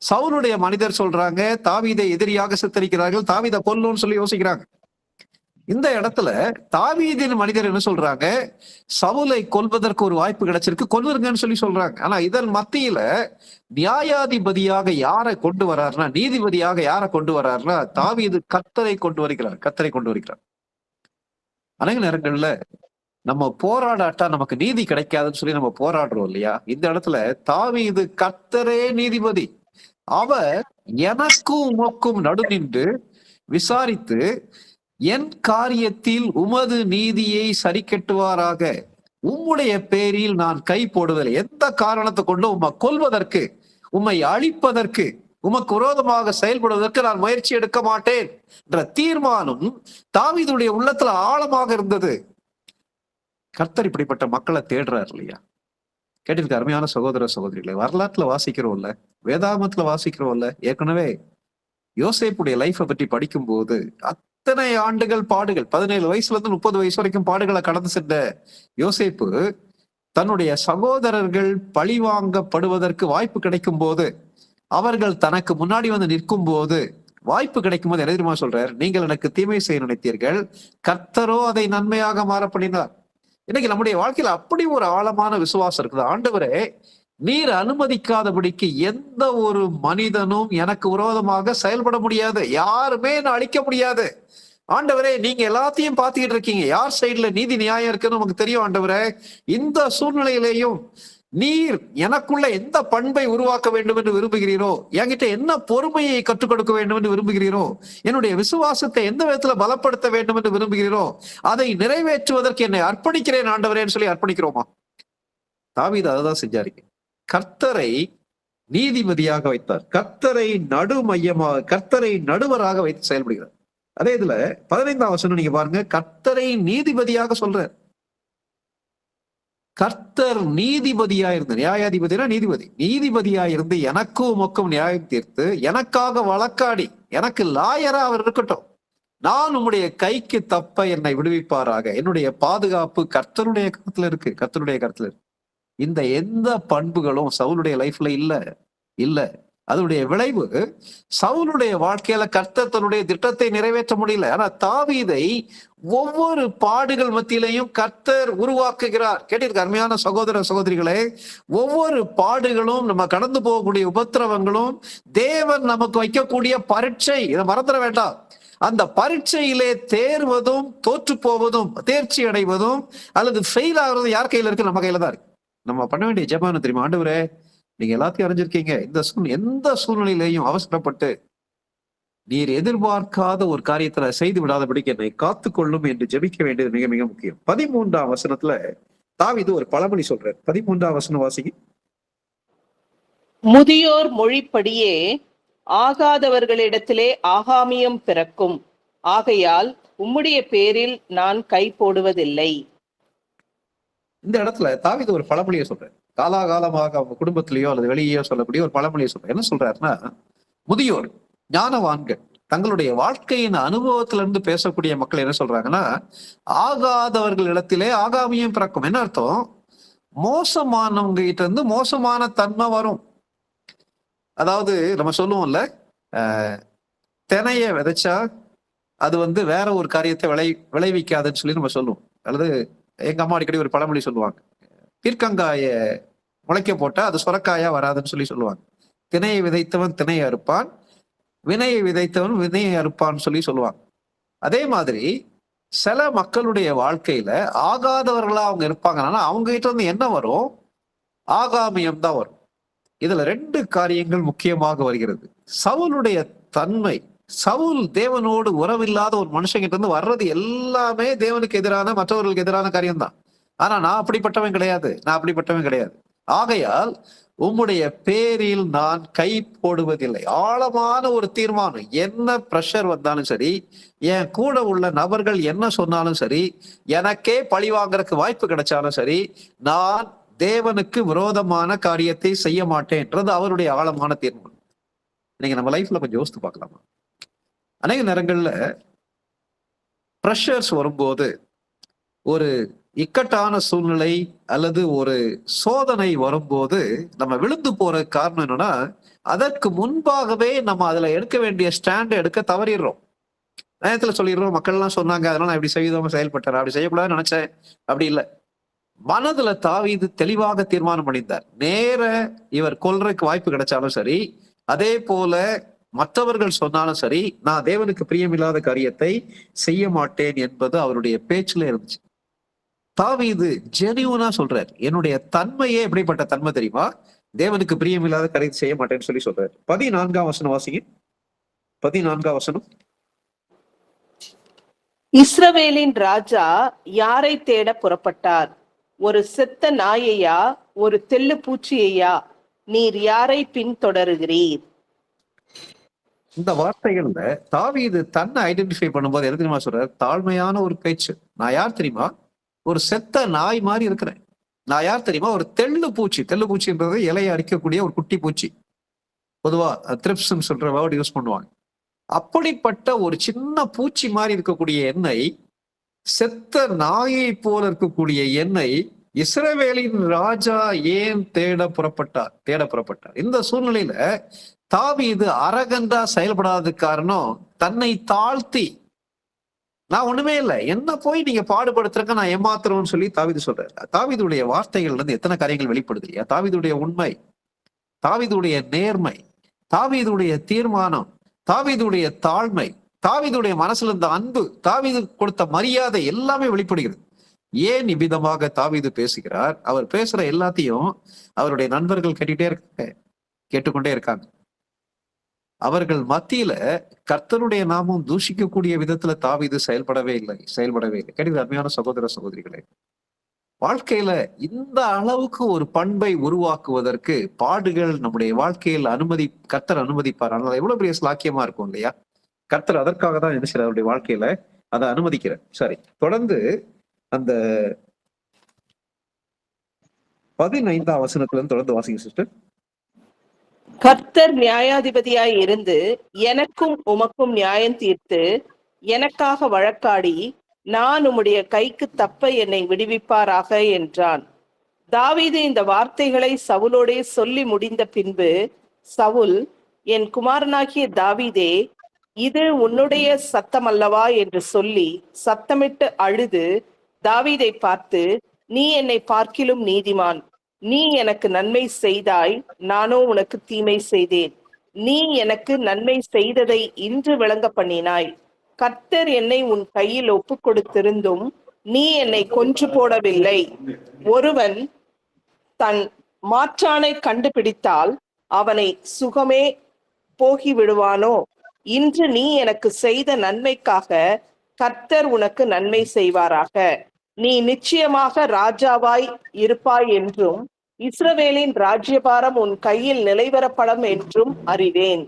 சவுலுடைய மனிதர் சொல்றாங்க தாவீதை எதிரியாக சித்தரிக்கிறார்கள், தாவீதை கொல்லும்னு சொல்லி யோசிக்கிறாங்க. இந்த இடத்துல தாவீதின் மனிதர் என்ன சொல்றாங்க? சவுலை கொல்வதற்கு ஒரு வாய்ப்பு கிடைச்சிருக்கு, கொல்லுங்கன்னு சொல்லி சொல்றாங்க. ஆனா இதன் மத்தியில நியாயாதிபதியாக யாரை கொண்டு வர்றாருன்னா, நீதிபதியாக யாரை கொண்டு வர்றாருன்னா, தாவீது கர்த்தரை கொண்டு வருகிறார். அநேக நேரங்கள்ல நம்ம போராடாட்டா நமக்கு நீதி கிடைக்காதுன்னு சொல்லி நம்ம போராடுறோம் இல்லையா? இந்த இடத்துல தாவீது கர்த்தரே நீதிபதி, அவர் எனக்கும் உமக்கும் நடு நின்று விசாரித்து என் காரியத்தில் உமது நீதியை சரி கட்டுவாராக, உம்முடைய பேரில் நான் கை போடுவதில்லை. எந்த காரணத்தை கொண்டு உம்மை கொல்வதற்கு, உம்மை அழிப்பதற்கு, உமக்கு விரோதமாக செயல்படுவதற்கு நான் முயற்சி எடுக்க மாட்டேன் என்ற தீர்மானம் தாவீதுடைய உள்ளத்துல ஆழமாக இருந்தது. கர்த்தர் இப்படிப்பட்ட மக்களை தேடுறாரு இல்லையா? கேட்டிருக்க அருமையான சகோதர சகோதரிகளை, வரலாற்றுல வாசிக்கிறோம்ல, வேதாகமத்துல வாசிக்கிறோம்ல. ஏற்கனவே யோசேப்புடைய லைஃபை பற்றி படிக்கும் போது அத்தனை ஆண்டுகள் பாடுகள், 17 வயசுல இருந்து 30 வயசு வரைக்கும் பாடுகளை கடந்து சென்ற யோசேப்பு தன்னுடைய சகோதரர்கள் பழிவாங்கப்படுவதற்கு வாய்ப்பு கிடைக்கும் போது, அவர்கள் தனக்கு முன்னாடி நிற்கும் போது, வாய்ப்பு கிடைக்கும் போது என்ன தெரியுமா சொல்றார்? நீங்கள் எனக்கு தீமை செய்ய நினைத்தீர்கள், கர்த்தரோ அதை நன்மையாக மாற பண்ணினார். இன்னைக்கு நம்முடைய வாழ்க்கையில அப்படி ஒரு ஆழமான விசுவாசம் இருக்குது. ஆண்டவரே, நீர் அனுமதிக்காதபடிக்கு எந்த ஒரு மனிதனும் எனக்கு விரோதமாக செயல்பட முடியாது, யாருமே நான் அழிக்க முடியாது. ஆண்டவரே, நீங்க எல்லாத்தையும் பார்த்துக்கிட்டு இருக்கீங்க, யார் சைடுல நீதி நியாயம் இருக்குன்னு நமக்கு தெரியும். ஆண்டவரே, இந்த சூழ்நிலையிலேயும் நீர் எனக்குள்ள எந்த பண்பை உருவாக்க வேண்டும் என்று விரும்புகிறீரோ, என்கிட்ட என்ன பொறுமையை கற்றுக் கொடுக்க வேண்டும் என்று விரும்புகிறீரோ, என்னுடைய விசுவாசத்தை எந்த விதத்துல பலப்படுத்த வேண்டும் என்று விரும்புகிறீரோ, அதை நிறைவேற்றுவதற்கு என்னை அர்ப்பணிக்கிறேன் ஆண்டவரேன்னு சொல்லி அர்ப்பணிக்கிறோமா? தாவீது அதுதான் செஞ்சாரு. கர்த்தரை நீதிபதியாக வைத்தார், கர்த்தரை கர்த்தரை நடுவராக வைத்து செயல்படுகிறார். அதே இதுல 15ஆம் வசனம் நீங்க பாருங்க, கர்த்தரை நீதிபதியாக சொல்றார். கர்த்தர் நீதிபதியா இருந்து, நியாயாதிபதினா நீதிபதியா இருந்து எனக்கும் உமக்கும் நியாயம் தீர்த்து எனக்காக வழக்காடி எனக்கு லாயரா அவர் இருக்கட்டும், நான் உம்முடைய கைக்கு தப்ப என்னை விடுவிப்பாராக. என்னுடைய பாதுகாப்பு கர்த்தருடைய கருத்துல இருக்கு. இந்த எந்த பண்புகளும் சவுலுடைய லைஃப்ல இல்ல. அதனுடைய விளைவு சவுலுடைய வாழ்க்கையில கர்த்தர் தன்னுடைய திட்டத்தை நிறைவேற்ற முடியல. ஆனா தாவீதை ஒவ்வொரு பாடுகள் மத்தியிலையும் கர்த்தர் உருவாக்குகிறார். கேட்டிருக்க அருமையான சகோதர சகோதரிகளே, ஒவ்வொரு பாடுகளும், நம்ம கடந்து போகக்கூடிய உபத்திரவங்களும் தேவன் நமக்கு வைக்கக்கூடிய பரீட்சை. இதை மறந்துட வேண்டாம். அந்த பரீட்சையிலே தேர்வதும் தோற்று போவதும் தேர்ச்சி அடைவதும் அல்லது ஃபெயில் ஆகுறதும் யார் கையில இருக்கு? நம்ம கையில தான் இருக்கு. நம்ம பண்ண வேண்டிய ஜெபம் என்ன தெரியுமா? ஆண்டவரே, நீங்க எல்லாத்தையும் அறிஞ்சிருக்கீங்க. எந்த சூழ்நிலையிலையும் அவசரப்பட்டு நீர் எதிர்பார்க்காத ஒரு காரியத்துல செய்து விடாதபடிக்கு என்னை காத்துக்கொள்ளும் என்று ஜெபிக்க வேண்டியது மிக மிக முக்கியம். 13ஆம் வசனத்துல தாவீது ஒரு பழமொழி சொல்றார். 13ஆம் வசனம் வாசிங்க. முதியோர் மொழிப்படியே ஆகாதவர்களிடத்திலே ஆகாமியம் பிறக்கும், ஆகையால் உம்முடைய பேரில் நான் கை போடுவதில்லை. இந்த இடத்துல தாவீது ஒரு பழமொழியை சொல்றாரு. காலாகாலமாக அவங்க குடும்பத்திலேயோ அல்லது வெளியேயோ சொல்லக்கூடிய ஒரு பழமொழியை சொல்றாரு. என்ன சொல்றாருன்னா, முதியோர் ஞானவான்கள் தங்களுடைய வாழ்க்கையின் அனுபவத்திலிருந்து பேசக்கூடிய மக்கள் என்ன சொல்றாங்கன்னா, ஆகாதவர்கள் இடத்திலே ஆகாமியம் பிறக்கும். என்ன அர்த்தம்? மோசமானவங்க கிட்ட இருந்து மோசமான தன்மை வரும். அதாவது நம்ம சொல்லுவோம்ல, தினைய விதைச்சா அது வேற ஒரு காரியத்தை விளைவிக்காதுன்னு சொல்லி நம்ம சொல்லுவோம். அல்லது எங்க அம்மா அடிக்கடி ஒரு பழமொழி சொல்லுவாங்க, பீர்க்கங்காய முளைக்க போட்டா அது சுரக்காயா வராதுன்னு சொல்லி சொல்லுவாங்க. திணையை விதைத்தவன் திணையை அறுப்பான், வினையை விதைத்தவன் வினையை அறுப்பான்னு சொல்லி சொல்லுவாங்க. அதே மாதிரி சில மக்களுடைய வாழ்க்கையில ஆகாதவர்களா அவங்க இருப்பாங்கன்னா அவங்க கிட்ட இருந்து என்ன வரும்? ஆகாமியம் தான் வரும். இதுல 2 காரியங்கள் முக்கியமாக வருகிறது. சவுலுடைய தன்மை, சவுல் தேவனோடு உறவில்லாத ஒரு மனுஷங்கிட்ட இருந்து வர்றது எல்லாமே தேவனுக்கு எதிரான, மற்றவர்களுக்கு எதிரான காரியம்தான். ஆனா நான் அப்படிப்பட்டவன் கிடையாது. ஆகையால் உம்முடைய பேரில் நான் கை போடுவதில்லை. ஆழமான ஒரு தீர்மானம். என்ன பிரஷர் வந்தாலும் சரி, என் கூட உள்ள நபர்கள் என்ன சொன்னாலும் சரி, எனக்கே பழி வாங்கறதுக்கு வாய்ப்பு கிடைச்சாலும் சரி, நான் தேவனுக்கு விரோதமான காரியத்தை செய்ய மாட்டேன்றது அவருடைய ஆழமான தீர்மானம். நீங்க நம்ம லைஃப்ல கொஞ்சம் யோசித்து பார்க்கலாமா? அநேக நேரங்கள்ல பிரஷர்ஸ் வரும்போது, ஒரு இக்கட்டான சூழ்நிலை அல்லது ஒரு சோதனை வரும்போது நம்ம விழுந்து போற காரணம் என்னன்னா, அதற்கு முன்பாகவே நம்ம அதுல எடுக்க வேண்டிய ஸ்டாண்ட் எடுக்க தவறிடுறோம். நேரத்துல சொல்லிடுறோம், மக்கள் எல்லாம் சொன்னாங்க அதனால நான் இப்படி செயல்பட்டேன், அப்படி செய்யக்கூடாதுன்னு நினைச்சேன். அப்படி இல்லை. மனதுல தாவீது தெளிவாக தீர்மானம் பண்ணியிருந்தார். நேர இவர் கொல்றதுக்கு வாய்ப்பு கிடைச்சாலும் சரி, அதே போல மற்றவர்கள் சொன்னாலும் சரி, நான் தேவனுக்கு பிரியமில்லாத காரியத்தை செய்ய மாட்டேன் என்பது அவருடைய பேச்சுல இருந்துச்சு. தாவீது ஜெனியூனா சொல்றார், என்னுடைய தன்மையே எப்படிப்பட்ட தன்மை தெரியுமா? தேவனுக்கு பிரியமில்லாத காரியத்தை செய்ய மாட்டேன்னு சொல்லி சொல்றாரு. 14ஆம் வசனம் வாசிங்க. 14ஆம் வசனம். இஸ்ரவேலின் ராஜா யாரை தேட புறப்பட்டார்? ஒரு செத்த நாயையா, ஒரு தெள்ளு பூச்சியையா? நீர் யாரை பின்தொடருகிறீர்? இந்த வார்த்தைகள்ல தாவீது தன்னை ஐடென்டிஃபை பண்ணும்போது என்ன தெரியுமா சொல்றாரு? தாழ்மையான ஒரு பேச்சு. நான் யார் தெரியுமா? ஒரு செத்த நாய் மாதிரி இருக்கிறேன். நான் யார் தெரியுமா? ஒரு தெள்ளு பூச்சின்றது இலையை அரிக்கக்கூடிய ஒரு குட்டி பூச்சி. பொதுவா த்ரிப்ஸ்ன்னு சொல்ற வேர்டு யூஸ் பண்ணுவாங்க. அப்படிப்பட்ட ஒரு சின்ன பூச்சி மாதிரி இருக்கக்கூடிய என்னை, செத்த நாயை போல இருக்கக்கூடிய என்னை இஸ்ரவேலின் ராஜா ஏன் தேட புறப்பட்டார்? இந்த சூழ்நிலையில தாவீது அரகண்டா செயல்படாததுக்கு காரணம், தன்னை தாழ்த்தி, நான் ஒண்ணுமே இல்லை, என்ன போய் நீங்க பாடுபடுத்துறக்க நான் ஏமாத்துறோம்னு சொல்லி தாவீது சொல்றாரு. தாவீதுடைய வார்த்தைகள்ல இருந்து எத்தனை காரியங்கள் வெளிப்படுது இல்லையா? தாவீதுடைய உண்மை, தாவீதுடைய நேர்மை, தாவீதுடைய தீர்மானம், தாவீதுடைய தாழ்மை, தாவீதுடைய மனசுல இருந்த அன்பு, தாவீது கொடுத்த மரியாதை எல்லாமே வெளிப்படுகிறது. ஏன் இவ்விதமாக தாவீது பேசுகிறார்? அவர் பேசுற எல்லாத்தையும் அவருடைய நண்பர்கள் கேட்டுக்கொண்டே இருக்காங்க. அவர்கள் மத்தியில கர்த்தருடைய நாமம் தூஷிக்கக்கூடிய விதத்துல தாவீது செயல்படவே இல்லை. கேட்டது அருமையான சகோதர சகோதரிகளே, வாழ்க்கையில இந்த அளவுக்கு ஒரு பண்பை உருவாக்குவதற்கு பாடுகள் நம்முடைய வாழ்க்கையில் கர்த்தர் அனுமதிப்பார். அதனால எவ்வளவு பெரிய ஸ்லாக்கியமா இருக்கும் இல்லையா? கர்த்தர் அதற்காக தான் என்ன செய்யறார்? அவருடைய வாழ்க்கையில அதை அனுமதிக்கிறார். சரி, தொடர்ந்து அந்த 15ஆம் வசனத்துல இருந்து தொடர்ந்து வாசிங்க சிஸ்டர். கர்த்தர் நியாயாதிபதியாய் இருந்து எனக்கும் உமக்கும் நியாயம் தீர்த்து எனக்காக வழக்காடி நான் உம்முடைய கைக்கு தப்ப என்னை விடுவிப்பாராக என்றான். தாவீது இந்த வார்த்தைகளை சவுலோடே சொல்லி முடிந்த பின்பு சவுல், என் குமாரனாகிய தாவீதே, இது உன்னுடைய சத்தம் அல்லவா என்று சொல்லி சத்தமிட்டு அழுது தாவீதை பார்த்து, நீ என்னை பார்க்கிலும் நீதிமான். நீ எனக்கு நன்மை செய்தாய், நானோ உனக்கு தீமை செய்தேன். நீ எனக்கு நன்மை செய்ததை இன்று விளங்க பண்ணினாய். கர்த்தர் என்னை உன் கையில் ஒப்புக் கொடுத்திருந்தும் நீ என்னை கொன்று போடவில்லை. ஒருவன் தன் மாற்றானை கண்டுபிடித்தால் அவனை சுகமே போகிவிடுவானோ? இன்று நீ எனக்கு செய்த நன்மைக்காக கர்த்தர் உனக்கு நன்மை செய்வாராக. நீ நிச்சயமாக ராஜாவாய் இருப்பாய் என்றும் இஸ்ரவேலின் ராஜ்யபாரம் உன் கையில் நிலைவரப்படும் என்றும் அறிவேன்.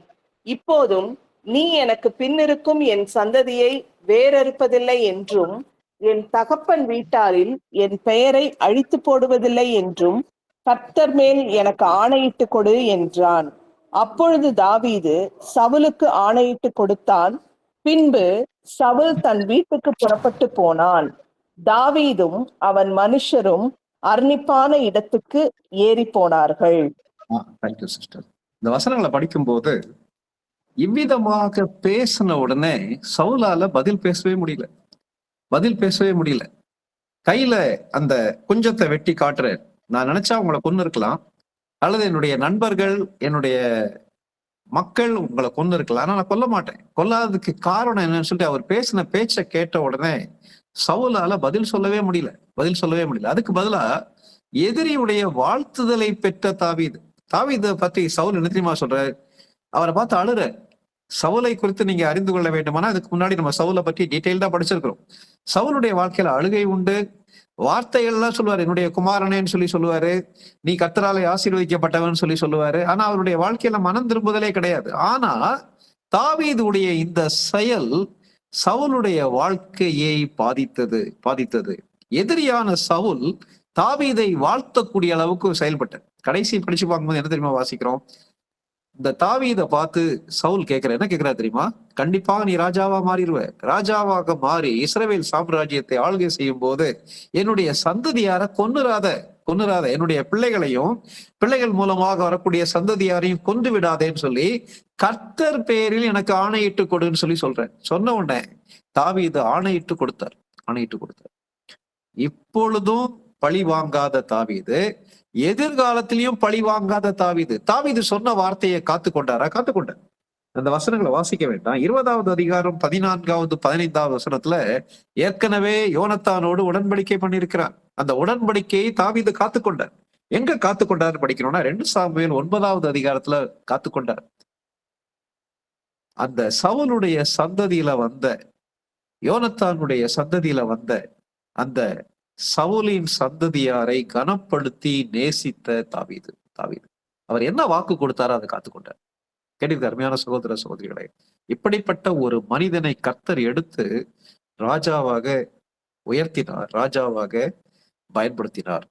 இப்போதும் நீ எனக்கு பின்னிருக்கும் என் சந்ததியை வேறறுப்பதில்லை என்றும் என் தகப்பன் வீட்டாரில் என் பெயரை அழித்து போடுவதில்லை என்றும் கர்த்தர் மேல் எனக்கு ஆணையிட்டு கொடு என்றான். அப்பொழுது தாவீது சவுலுக்கு ஆணையிட்டு கொடுத்தான். பின்பு சவுல் தன் வீட்டுக்கு புறப்பட்டு போனான். தாவீதும் அவன் மனுஷரும் அர்ணிப்பான இடத்துக்கு ஏறி போனார்கள். Thank you sister. இந்த வசனங்களை படிக்கும்போது இவ்விதமாக பேசின உடனே சவுலால பதில் பேசவே முடியல. கையில அந்த குஞ்சத்தை வெட்டி காட்டுறேன், நான் நினைச்சா உங்களை கொன்னு இருக்கலாம், அல்லது என்னுடைய நண்பர்கள் என்னுடைய மக்கள் உங்களை கொன்னு இருக்கலாம், ஆனா நான் கொல்ல மாட்டேன். கொல்லாததுக்கு காரணம் என்னன்னு சொல்லிட்டு அவர் பேசின பேச்சை கேட்ட உடனே சவுலால பதில் சொல்லவே முடியல. அதுக்கு பதிலா எதிரியுடைய வாழ்த்துதலை பெற்ற தாவீதை பத்தி சவுல் என்ன தெரியுமா சொல்றாரு? அவரை பார்த்து அழுற. சவுலை குறித்து நீங்க அறிந்து கொள்ள வேண்டுமானா அதுக்கு முன்னாடி நம்ம சவுலை பற்றி டீட்டெயில்டா படிச்சிருக்கிறோம். சவுலுடைய வாழ்க்கையில அழுகை உண்டு, வார்த்தைகள்லாம் சொல்லுவாரு, என்னுடைய குமாரனேன்னு சொல்லுவாரு, நீ கர்த்தராலே ஆசீர்வதிக்கப்பட்டவன் சொல்லுவாரு. ஆனா அவருடைய வாழ்க்கையில மனம் திரும்புதலே கிடையாது. ஆனா தாவீதுடைய இந்த செயல் சவுலுடைய வாழ்க்கையை பாதித்தது. எதிரியான சவுல் தாவீதை வாழ்த்தக்கூடிய அளவுக்கு செயல்பட்டார். கடைசி படிச்சு பார்க்கும்போது என்ன தெரியுமா வாசிக்கிறோம்? இந்த தாவீதை பார்த்து சவுல் என்ன கேட்கிறார் தெரியுமா? கண்டிப்பாக நீ ராஜாவா மாறிடுவ. ராஜாவாக மாறி இஸ்ரவேல் சாம்ராஜ்யத்தை ஆளுகை செய்யும் போது என்னுடைய சந்ததியார கொன்னுராத, என்னுடைய பிள்ளைகளையும் பிள்ளைகள் மூலமாக வரக்கூடிய சந்ததியாரையும் கொண்டு விடாதேன்னு சொல்லி கர்த்தர் பேரில் எனக்கு ஆணையிட்டு கொடுன்னு சொல்றேன். சொன்ன உடனே தாவீது ஆணையிட்டு கொடுத்தார். இப்பொழுதும் பழி வாங்காத தாவீது, எதிர்காலத்திலையும் பழி வாங்காத தாவீது சொன்ன வார்த்தையை காத்துக்கொண்டார். அந்த வசனங்களை வாசிக்க வேண்டாம். 20வது அதிகாரம் 14வது 15வது வசனத்துல ஏற்கனவே யோனத்தானோடு உடன்படிக்கை பண்ணியிருக்கிறார். அந்த உடன்படிக்கையை தாவீது காத்துக்கொண்டார். எங்க காத்துக்கொண்டார் படிக்கணும்னா 2 சாமுவேல் 9வது அதிகாரத்துல காத்துக்கொண்டார். அந்த சவுலுடைய சந்ததியில வந்த, யோனத்தானுடைய சந்ததியில வந்த அந்த சவுலின் சந்ததியாரை கனப்படுத்தி நேசித்த தாவீது. அவர் என்ன வாக்கு கொடுத்தாரோ அதை காத்துக்கொண்டார். கேட்டது அருமையான சகோதர சகோதரிகளை, இப்படிப்பட்ட ஒரு மனிதனை கர்த்தர் எடுத்து ராஜாவாக உயர்த்தினார், ராஜாவாக பயன்படுத்தினார்.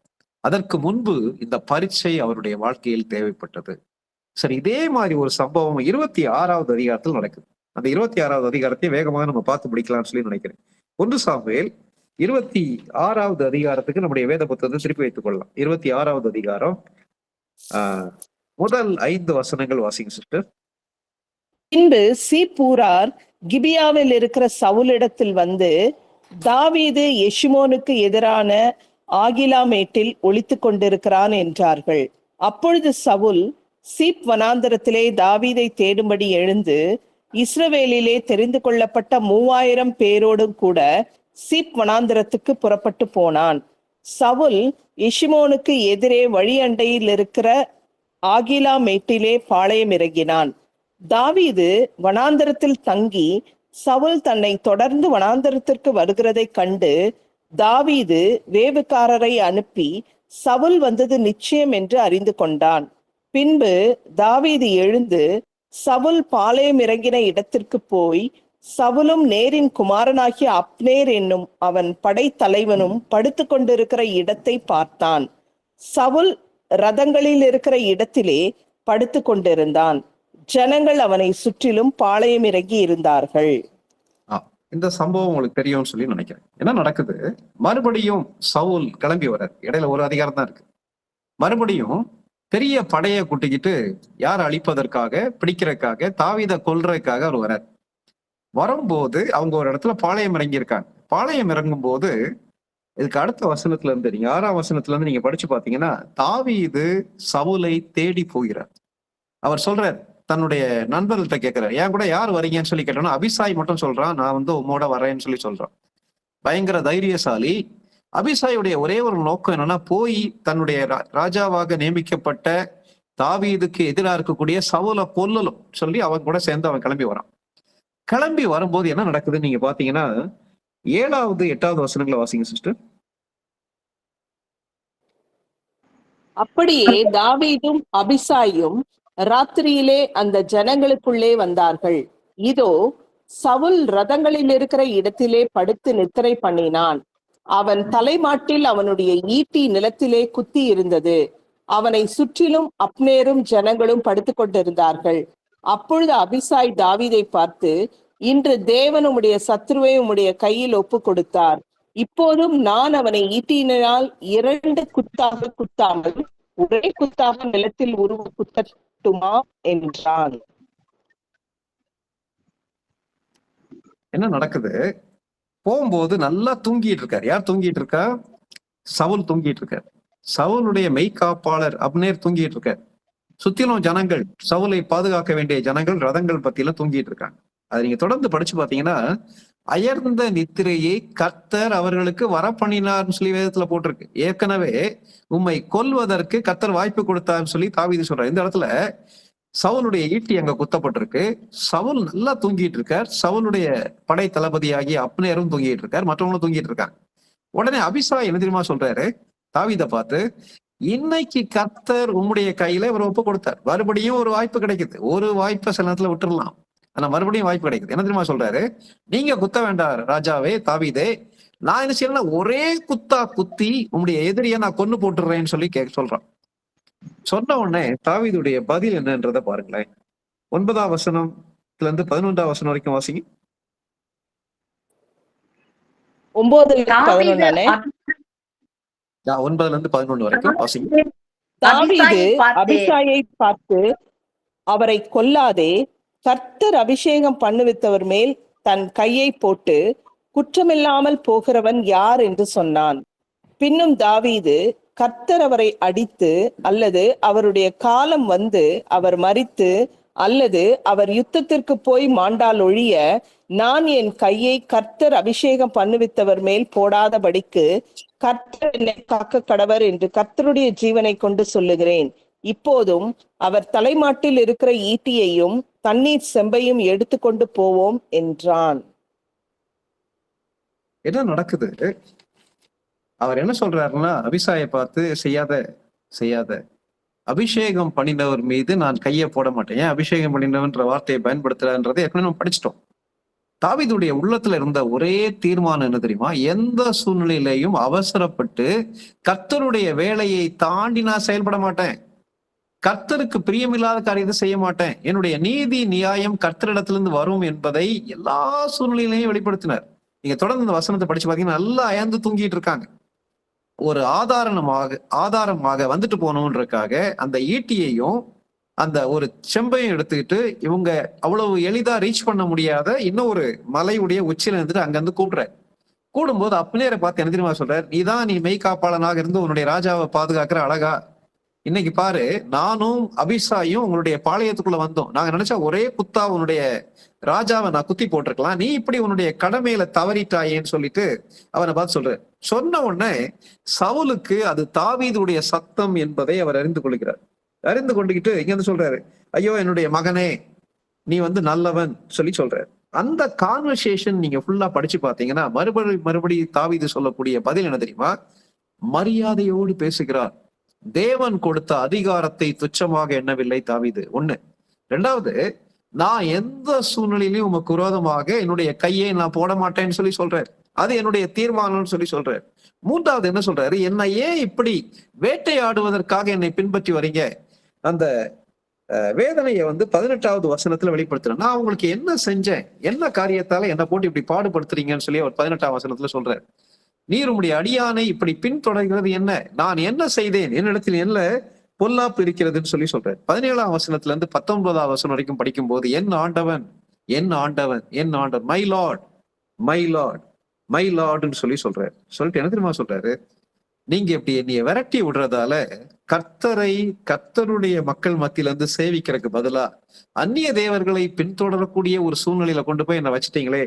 அதற்கு முன்பு இந்த பரீட்சை அவருடைய வாழ்க்கையில் தேவைப்பட்டது. சரி, இதே மாதிரி ஒரு சம்பவம் 26வது அதிகாரத்தில் நடக்குது. அந்த 26வது அதிகாரத்தை வேகமாக நம்ம பார்த்து முடிக்கலாம்னு சொல்லி நினைக்கிறேன். 1 சாமுவேல் 26வது அதிகாரத்துக்கு நம்முடைய வேத புத்தகத்தை திருப்பி வைத்துக் கொள்ளலாம். 26வது அதிகாரம் முதல் 5 வசனங்கள் வாசிங்க சிஸ்டர். பின்பு சீப்பூரார் கிபியாவில் இருக்கிற சவுலிடத்தில் வந்து, தாவீது எஷிமோனுக்கு எதிரான ஆகிலாமேட்டில் ஒளித்துக் கொண்டிருக்கிறான் என்றார்கள். அப்பொழுது சவுல் சீப் வனாந்தரத்திலே தாவீதை தேடும்படி எழுந்து இஸ்ரவேலிலே தெரிந்து கொள்ளப்பட்ட 3000 பேரோடும் கூட சீப் வனாந்தரத்துக்கு புறப்பட்டு போனான். சவுல் எஷிமோனுக்கு எதிரே வழி அண்டையில் இருக்கிற ஆகிலாமேட்டிலே பாளையம் இறங்கினான். தாவீது வனாந்தரத்தில் தங்கி சவுல் தன்னை தொடர்ந்து வனாந்தரத்திற்கு வருகிறதை கண்டு தாவீது வேவுக்காரரை அனுப்பி சவுல் வந்தது நிச்சயம் என்று அறிந்து கொண்டான். பின்பு தாவீது எழுந்து சவுல் பாளையம் இறங்கின இடத்திற்கு போய் சவுலும் நேரின் குமாரனாகிய அப்னேர் என்னும் அவன் படைத்தலைவனும் படுத்து கொண்டிருக்கிற இடத்தை பார்த்தான். சவுல் ரதங்களில் இருக்கிற இடத்திலே படுத்து கொண்டிருந்தான். ஜனங்கள் அவனை சுற்றிலும் பாளையம் இறங்கி இருந்தார்கள். இந்த சம்பவம் உங்களுக்கு தெரியும்னு சொல்லி நினைக்கிறேன். என்ன நடக்குது? மறுபடியும் சவுல் கிளம்பி வர்றார். இடையில ஒரு அதிகாரம் தான் இருக்கு. மறுபடியும் பெரிய படையை கூட்டிக்கிட்டு யார் அழிப்பதற்காக, பிடிக்கிறதுக்காக, தாவீதை கொல்றதுக்காக அவர் வரார். வரும்போது அவங்க ஒரு இடத்துல பாளையம் இறங்கியிருக்காங்க. பாளையம் இறங்கும் போது இதுக்கு அடுத்த வசனத்துல இருந்து, நீங்க 6ஆம் வசனத்துல இருந்து நீங்க படிச்சு பாத்தீங்கன்னா, தாவீது சவுலை தேடி போகிறார். அவர் சொல்றார், தன்னுடைய நண்பர்கள்ட்ட கேட்கிறார், என் கூட யார் வரீங்கன்னு சொல்லி கேட்டோம்னா, அபிசாய் மட்டும் சொல்றான், நான் வந்து உம்மோட வரேன்னு சொல்லி சொல்றான். பயங்கர தைரியசாலி. அபிசாயுடைய ஒரே ஒரு நோக்கம் என்னன்னா, போய் தன்னுடைய ராஜாவாக நியமிக்கப்பட்ட தாவீதுக்கு எதிராக இருக்கக்கூடிய சவுலை கொல்லலும் சொல்லி அவன் கூட சேர்ந்து அவன் கிளம்பி வரான். கிளம்பி வரும்போது என்ன நடக்குதுன்னு நீங்க பாத்தீங்கன்னா, 7வது 8வது வசனங்களை வாசிங்க சிஸ்டர். அப்படியே தாவீதும் அபிசாயும் ராத்திரியிலே அந்த ஜனங்களுக்குள்ளே வந்தார்கள். இதோ சவுல் ரதங்களில் இருக்கிற இடத்திலே படுத்து நித்திரை பண்ணினான். அவன் தலைமாட்டில் அவனுடைய ஈட்டி நிலத்திலே குத்தி இருந்தது. அவனை சுற்றிலும் அப்னேரும் ஜனங்களும் படுத்துக் கொண்டிருந்தார்கள். அப்பொழுது அபிசாய் தாவீதை பார்த்து, இன்று தேவன் உம்முடைய சத்ருவை உம்முடைய கையில் ஒப்பு கொடுத்தார். இப்போதும் நான் அவனை ஈட்டியினால் 2 குத்தாக குத்தாமல் ஒரே குத்தாக நிலத்தில் உருவ குத்தட்டுமா என்றான். என்ன நடக்குது? போகும்போது நல்லா தூங்கிட்டு இருக்காரு. யார் தூங்கிட்டு இருக்கா? சவுல் தூங்கிட்டு இருக்கார். சவுலுடைய மெய்காப்பாளர் அப்னேர் தூங்கிட்டு இருக்கார். சுத்திலும் ஜனங்கள், சவுலை பாதுகாக்க வேண்டிய ஜனங்கள் ரதங்கள் பத்தியில தூங்கிட்டு இருக்காங்க. அதை நீங்க தொடர்ந்து படிச்சு பாத்தீங்கன்னா, அயர்ந்த நித்திரையை கர்த்தர் அவர்களுக்கு வரப்பண்ணினார்னு சொல்லி வேதத்துல போட்டிருக்கு. ஏற்கனவே உம்மை கொல்வதற்கு கர்த்தர் வாய்ப்பு கொடுத்தார்னு சொல்லி தாவீது சொல்றார். இந்த இடத்துல சவுலுடைய ஈட்டி அங்க குத்தப்பட்டிருக்கு. சவுல் நல்லா தூங்கிட்டு இருக்கார். சவுலுடைய படை தளபதியாகிய அப்னேரும் தூங்கிட்டு இருக்கார். மற்றவங்களும் தூங்கிட்டு இருக்காங்க. உடனே அபிசாய் என்ன தெரியுமா சொல்றாரு? தாவீதை பார்த்து, இன்னைக்கு கர்த்தர் உம்முடைய கையில இவர் ஒப்பு கொடுத்தார். மறுபடியும் ஒரு வாய்ப்பு கிடைக்குது. ஒரு வாய்ப்பை சில நேரத்துல விட்டுறலாம், ஆனா மறுபடியும் வாய்ப்பு கிடைக்குது. என்ன தெரியுமா சொல்றாரு? நீங்க குத்த வேண்டாம் ராஜாவே, தாவீதே, நான் என்ன செய்யறேன்னா ஒரே குத்தா குத்தி உம்முடைய எதிரியை நான் கொன்னு போட்டுடுறேன்னு சொல்லி சொல்றான். சொன்ன உடனே தாவீதுடைய பதில் என்னன்றத பாருங்களேன். 9ஆம் வசனத்துல இருந்து 11ஆம் வசனம் வரைக்கும் வாசிங்க. 9-11 9ல இருந்து 11 வரைக்கும் வாசிங்க. தாவீது அபிசாயை பார்த்து, அவரை கொல்லாதே, கர்த்தர் அபிஷேகம் பண்ணுவித்தவர் மேல் தன் கையை போட்டு குற்றமில்லாமல் போகிறவன் யார் என்று சொன்னான். பின்னும் தாவீது, கர்த்தர் அவரை அடித்து அல்லது அவருடைய காலம் வந்து அவர் மரித்து அல்லது அவர் யுத்தத்திற்கு போய் மாண்டால் ஒழிய நான் என் கையை கர்த்தர் அபிஷேகம் பண்ணுவித்தவர் மேல் போடாதபடிக்கு கர்த்தர் என்னை காக்க கடவர் என்று கர்த்தருடைய ஜீவனை கொண்டு சொல்லுகிறேன். இப்போதும் அவர் தலைமாட்டில் இருக்கிற ஈட்டியையும் தண்ணீர் செம்பையும் எடுத்துக்கொண்டு போவோம் என்றான். என்ன நடக்குது? அவர் என்ன சொல்றாருன்னா, அபிசாயை பார்த்து, செய்யாத அபிஷேகம் பண்ணினவர் மீது நான் கையை போட மாட்டேன். ஏன் அபிஷேகம் பண்ணினவன்ற வார்த்தையை பயன்படுத்துறான்றதை ஏற்கனவே நம்ம படிச்சிட்டோம். தாவீதுடைய உள்ளத்துல இருந்த ஒரே தீர்மானம் என்ன தெரியுமா? எந்த சூழ்நிலையிலையும் அவசரப்பட்டு கர்த்தருடைய வேலையை தாண்டி நான் செயல்பட மாட்டேன். கர்த்தருக்கு பிரியமில்லாத காரியத்தை செய்ய மாட்டேன். என்னுடைய நீதி நியாயம் கர்த்தரிடத்திலிருந்து வரும் என்பதை எல்லா சூழ்நிலையிலையும் வெளிப்படுத்தினார். நீங்க தொடர்ந்து இந்த வசனத்தை படிச்சு பாத்தீங்கன்னா, நல்லா அயர்ந்து தூங்கிட்டு இருக்காங்க. ஒரு ஆதாரமாக வந்துட்டு போகணுன்றக்காக அந்த ஈட்டியையும் அந்த ஒரு செம்பையும் எடுத்துக்கிட்டு இவங்க அவ்வளவு எளிதா ரீச் பண்ண முடியாத இன்னும் ஒரு மலையுடைய உச்சியில இருந்துட்டு அங்கிருந்து கூடும்போது அப்னேரை பார்த்து என்ன தெரியுமா சொல்றாரு? நீ மெய்காப்பாளனாக இருந்து உன்னுடைய ராஜாவை பாதுகாக்கிற அழகா, இன்னைக்கு பாரு, நானும் அபிசாயும் உங்களுடைய பாளையத்துக்குள்ள வந்தோம். நாங்க நினைச்சா ஒரே குத்தா உன்னுடைய ராஜாவை நான் குத்தி போட்டிருக்கலாம், நீ இப்படி உன்னுடைய கடமையில தவறிட்டாயேன்னு சொல்லிட்டு அவனை பார்த்து சொல்ற. சொன்ன உடனே சவுலுக்கு அது தாவீதுடைய சத்தம் என்பதை அவர் அறிந்து கொள்கிறார். அறிந்து கொண்டுகிட்டு இங்க வந்து சொல்றாரு, ஐயோ என்னுடைய மகனே, நீ வந்து நல்லவன் சொல்லி சொல்றாரு. அந்த கான்வர்சேஷன் நீங்க ஃபுல்லா படிச்சு பாத்தீங்கன்னா மறுபடி தாவீது சொல்லக்கூடிய பதில் என்ன தெரியுமா? மரியாதையோடு பேசுகிறார். தேவன் கொடுத்த அதிகாரத்தை துச்சமாக எண்ணவில்லை தாவீது. 1. 2வது, நான் எந்த சூழ்நிலையிலும் உமக்கு விரோதமாக என்னுடைய கையை நான் போட மாட்டேன்னு சொல்லி சொல்றாரு. அது என்னுடைய தீர்மானம்னு சொல்லி சொல்றாரு. 3வது என்ன சொல்றாரு? என்னை ஏன் இப்படி வேட்டையாடுவதற்காக என்னை பின்பற்றி வரீங்க? அந்த வேதனையை வந்து 18வது வசனத்துல வெளிப்படுத்துறேன். நான் உங்களுக்கு என்ன செஞ்சேன், என்ன காரியத்தால என்னை போட்டு இப்படி பாடுபடுத்துறீங்கன்னு சொல்லி அவர் 18ஆம் வசனத்துல சொல்றாரு. நீர் உம்முடைய அடியானை இப்படி பின்தொடர்கிறது என்ன? நான் என்ன செய்தேன்? என்னிடத்தில் என்ன பொல்லாப்பு இருக்கிறதுன்னு சொல்லி சொல்றாரு. 17ஆம் வசனத்துல இருந்து 19ஆம் வசனம் வரைக்கும் படிக்கும்போது, என் ஆண்டவன், என் ஆண்டவன், என் ஆண்டவன், my lord, my lord, my லார்ட்னு சொல்லி சொல்றாரு. சொல்லிட்டு என்ன தெரியுமா சொல்றாரு? நீங்க இப்படி என்னைய விரட்டி விடுறதால கர்த்தருடைய மக்கள் மத்தியில இருந்து சேவிக்கிறதுக்கு பதிலா அந்நிய தேவர்களை பின்தொடரக்கூடிய ஒரு சூழ்நிலையில கொண்டு போய் என்ன வச்சுட்டீங்களே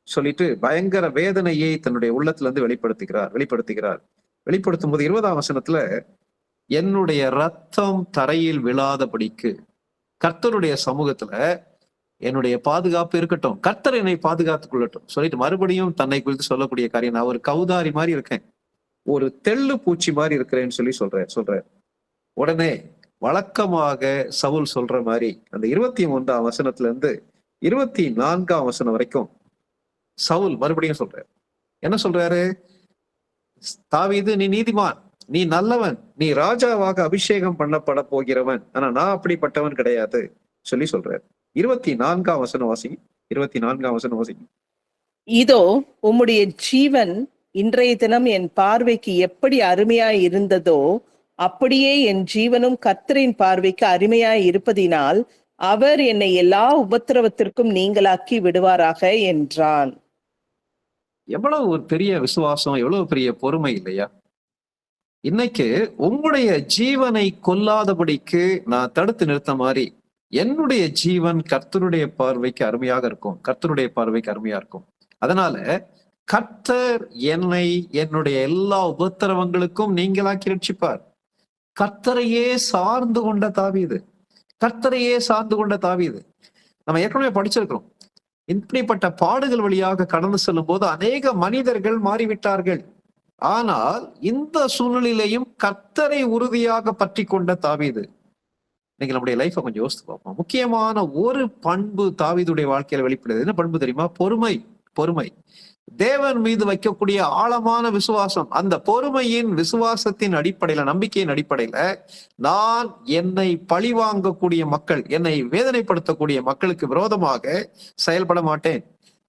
சொல்லிட்டு பயங்கர வேதனையை தன்னுடைய உள்ளத்துல இருந்து வெளிப்படுத்தும் போது 20ஆம் வசனத்துல, என்னுடைய ரத்தம் தரையில் விழாதபடிக்கு கர்த்தருடைய சமூகத்துல என்னுடைய பாதுகாப்பு இருக்கட்டும், கர்த்தர் என்னை பாதுகாத்துக் கொள்ளட்டும் சொல்லிட்டு மறுபடியும் தன்னை குறித்து சொல்லக்கூடிய காரியம், நான் ஒரு கௌதாரி மாதிரி இருக்கேன், ஒரு தெள்ளு பூச்சி மாதிரி இருக்கிறேன்னு சொல்லி சொல்றார். உடனே வழக்கமாக சவுல் சொல்ற மாதிரி அந்த 21ஆம் வசனத்துல இருந்து 24ஆம் வசனம் வரைக்கும் சவுல் மறுபடியும் சொல்றாரு. என்ன சொல்றாரு? தாவீது, நீ நீதிமான், நீ நல்லவன், நீ ராஜாவாக அபிஷேகம் பண்ணப்பட போகிறவன், ஆனா நான் அப்படிப்பட்டவன் கிடையாது சொல்லி சொல்றாரு. 24ஆம் வசனம் வாசிங்க. 24ஆம் வசனம் வாசிங்க. இதோ உம்முடைய ஜீவன் இன்றைய தினம் என் பார்வைக்கு எப்படி அருமையாய் இருந்ததோ அப்படியே என் ஜீவனும் கர்த்தரின் பார்வைக்கு அருமையாய் இருப்பதினால் அவர் என்னை எல்லா உபத்திரவத்திற்கும் நீங்களாக்கி விடுவாராக என்றான். எவ்வளவு ஒரு பெரிய விசுவாசம், எவ்வளவு பெரிய பொறுமை இல்லையா? இன்னைக்கு உங்களுடைய ஜீவனை கொல்லாதபடிக்கு நான் தடுத்து நிறுத்த மாதிரி என்னுடைய ஜீவன் கர்த்தருடைய பார்வைக்கு அருமையாக இருக்கும், கர்த்தருடைய பார்வைக்கு அருமையா இருக்கும். அதனால கர்த்தர் என்னை என்னுடைய எல்லா உபத்திரவங்களுக்கும் நீங்களாக்கி ரட்சிப்பார். கர்த்தரையே சார்ந்து கொண்ட தாவீது, கர்த்தரையே சார்ந்து கொண்ட தாவீது. நம்ம ஏற்கனவே படிச்சிருக்கிறோம். இப்படிப்பட்ட பாடுகள் வழியாக கடந்து செல்லும் போது அநேக மனிதர்கள் மாறிவிட்டார்கள். ஆனால் இந்த சூழ்நிலையிலையும் கர்த்தரை உறுதியாக பற்றி கொண்ட தாவீது. இன்னைக்கு நம்முடைய லைஃபை கொஞ்சம் யோசித்து பார்ப்போம். முக்கியமான ஒரு பண்பு தாவீதுடைய வாழ்க்கையில வெளிப்படுது. என்ன பண்பு தெரியுமா? பொறுமை. பொறுமை. தேவன் மீது வைக்கக்கூடிய ஆழமான விசுவாசம். அந்த பொறுமையின் விசுவாசத்தின் அடிப்படையில, நம்பிக்கையின் அடிப்படையில நான் என்னை பழிவாங்கக்கூடிய மக்கள், என்னை வேதனைப்படுத்தக்கூடிய மக்களுக்கு விரோதமாக செயல்பட மாட்டேன்.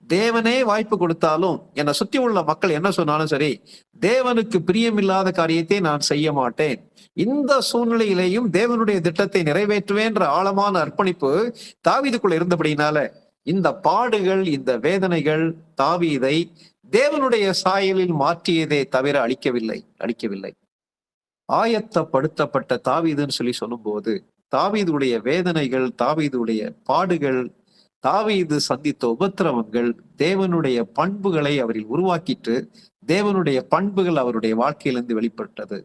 தேவனே வாய்ப்பு கொடுத்தாலும், என்னை சுற்றி உள்ள மக்கள் என்ன சொன்னாலும் சரி, தேவனுக்கு பிரியமில்லாத காரியத்தை நான் செய்ய மாட்டேன். இந்த சூழ்நிலையிலேயும் தேவனுடைய திட்டத்தை நிறைவேற்றுவேன்ற ஆழமான அர்ப்பணிப்பு தாவீதுக்குள்ள இருந்தபடினால இந்த பாடுகள், இந்த வேதனைகள் தாவீதை தேவனுடைய சாயலில் மாற்றியதே தவிர அழிக்கவில்லை. ஆயத்தப்படுத்தப்பட்ட தாவீதுன்னு சொல்லி சொல்லும் போது தாவீதுடைய வேதனைகள், தாவீதுடைய பாடுகள், தாவீது சந்தித்த உபத்திரவங்கள் தேவனுடைய பண்புகளை அவரில் உருவாக்கிட்டு தேவனுடைய பண்புகள் அவருடைய வாழ்க்கையிலிருந்து வெளிப்பட்டது.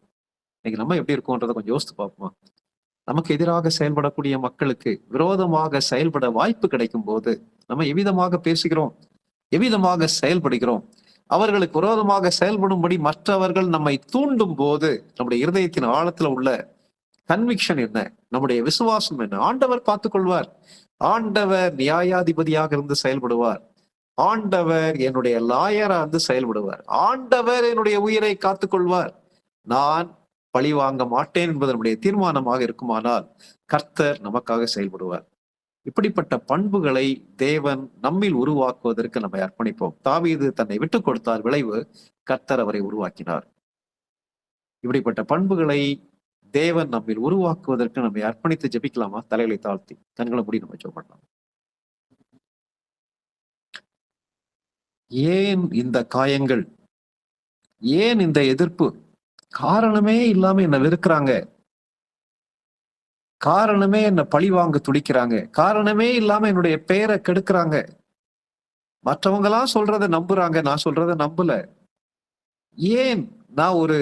இன்னைக்கு நம்ம எப்படி இருக்கோன்றதை கொஞ்சம் யோசித்து பார்ப்போமா? நமக்கு எதிராக செயல்படக்கூடிய மக்களுக்கு விரோதமாக செயல்பட வாய்ப்பு கிடைக்கும் போது நம்ம எவ்விதமாக பேசுகிறோம், எவ்விதமாக செயல்படுகிறோம்? அவர்களுக்கு விரோதமாக செயல்படும்படி மற்றவர்கள் நம்மை தூண்டும் போது நம்முடைய இருதயத்தின் ஆழத்துல உள்ள கன்விக்ஷன் என்ன, நம்முடைய விசுவாசம் என்ன? ஆண்டவர் பார்த்துக் கொள்வார். ஆண்டவர் நியாயாதிபதியாக இருந்து செயல்படுவார். ஆண்டவர் என்னுடைய லாயரா இருந்து செயல்படுவார். ஆண்டவர் என்னுடைய உயிரை காத்துக் கொள்வார். நான் பழி வாங்க மாட்டேன் என்பது நம்முடைய தீர்மானமாக இருக்குமானால் கர்த்தர் நமக்காக செயல்படுவார். இப்படிப்பட்ட பண்புகளை தேவன் நம்மில் உருவாக்குவதற்கு நம்மை அர்ப்பணிப்போம். தாவீது தன்னை விட்டுக் கொடுத்தார், விளைவு கர்த்தர் அவரை உருவாக்கினார். இப்படிப்பட்ட பண்புகளை தேவன் நம்மில் உருவாக்குவதற்கு நம்மை அர்ப்பணித்து ஜெபிக்கலாமா? தலைகளை தாழ்த்தி கண்களை மூடி நம்ம ஜெபம் பண்ணலாம். ஏன் இந்த காயங்கள்? ஏன் இந்த எதிர்ப்பு? காரணமே இல்லாம என்ன வெறுக்கிறாங்க, காரணமே என்ன பழி வாங்க துடிக்கிறாங்க, காரணமே இல்லாம என்னுடைய பெயரை கெடுக்கிறாங்க. மற்றவங்க எல்லாம் சொல்றதை நம்புறாங்க, நான் சொல்றதை நம்பல. ஏன் நான் ஒரு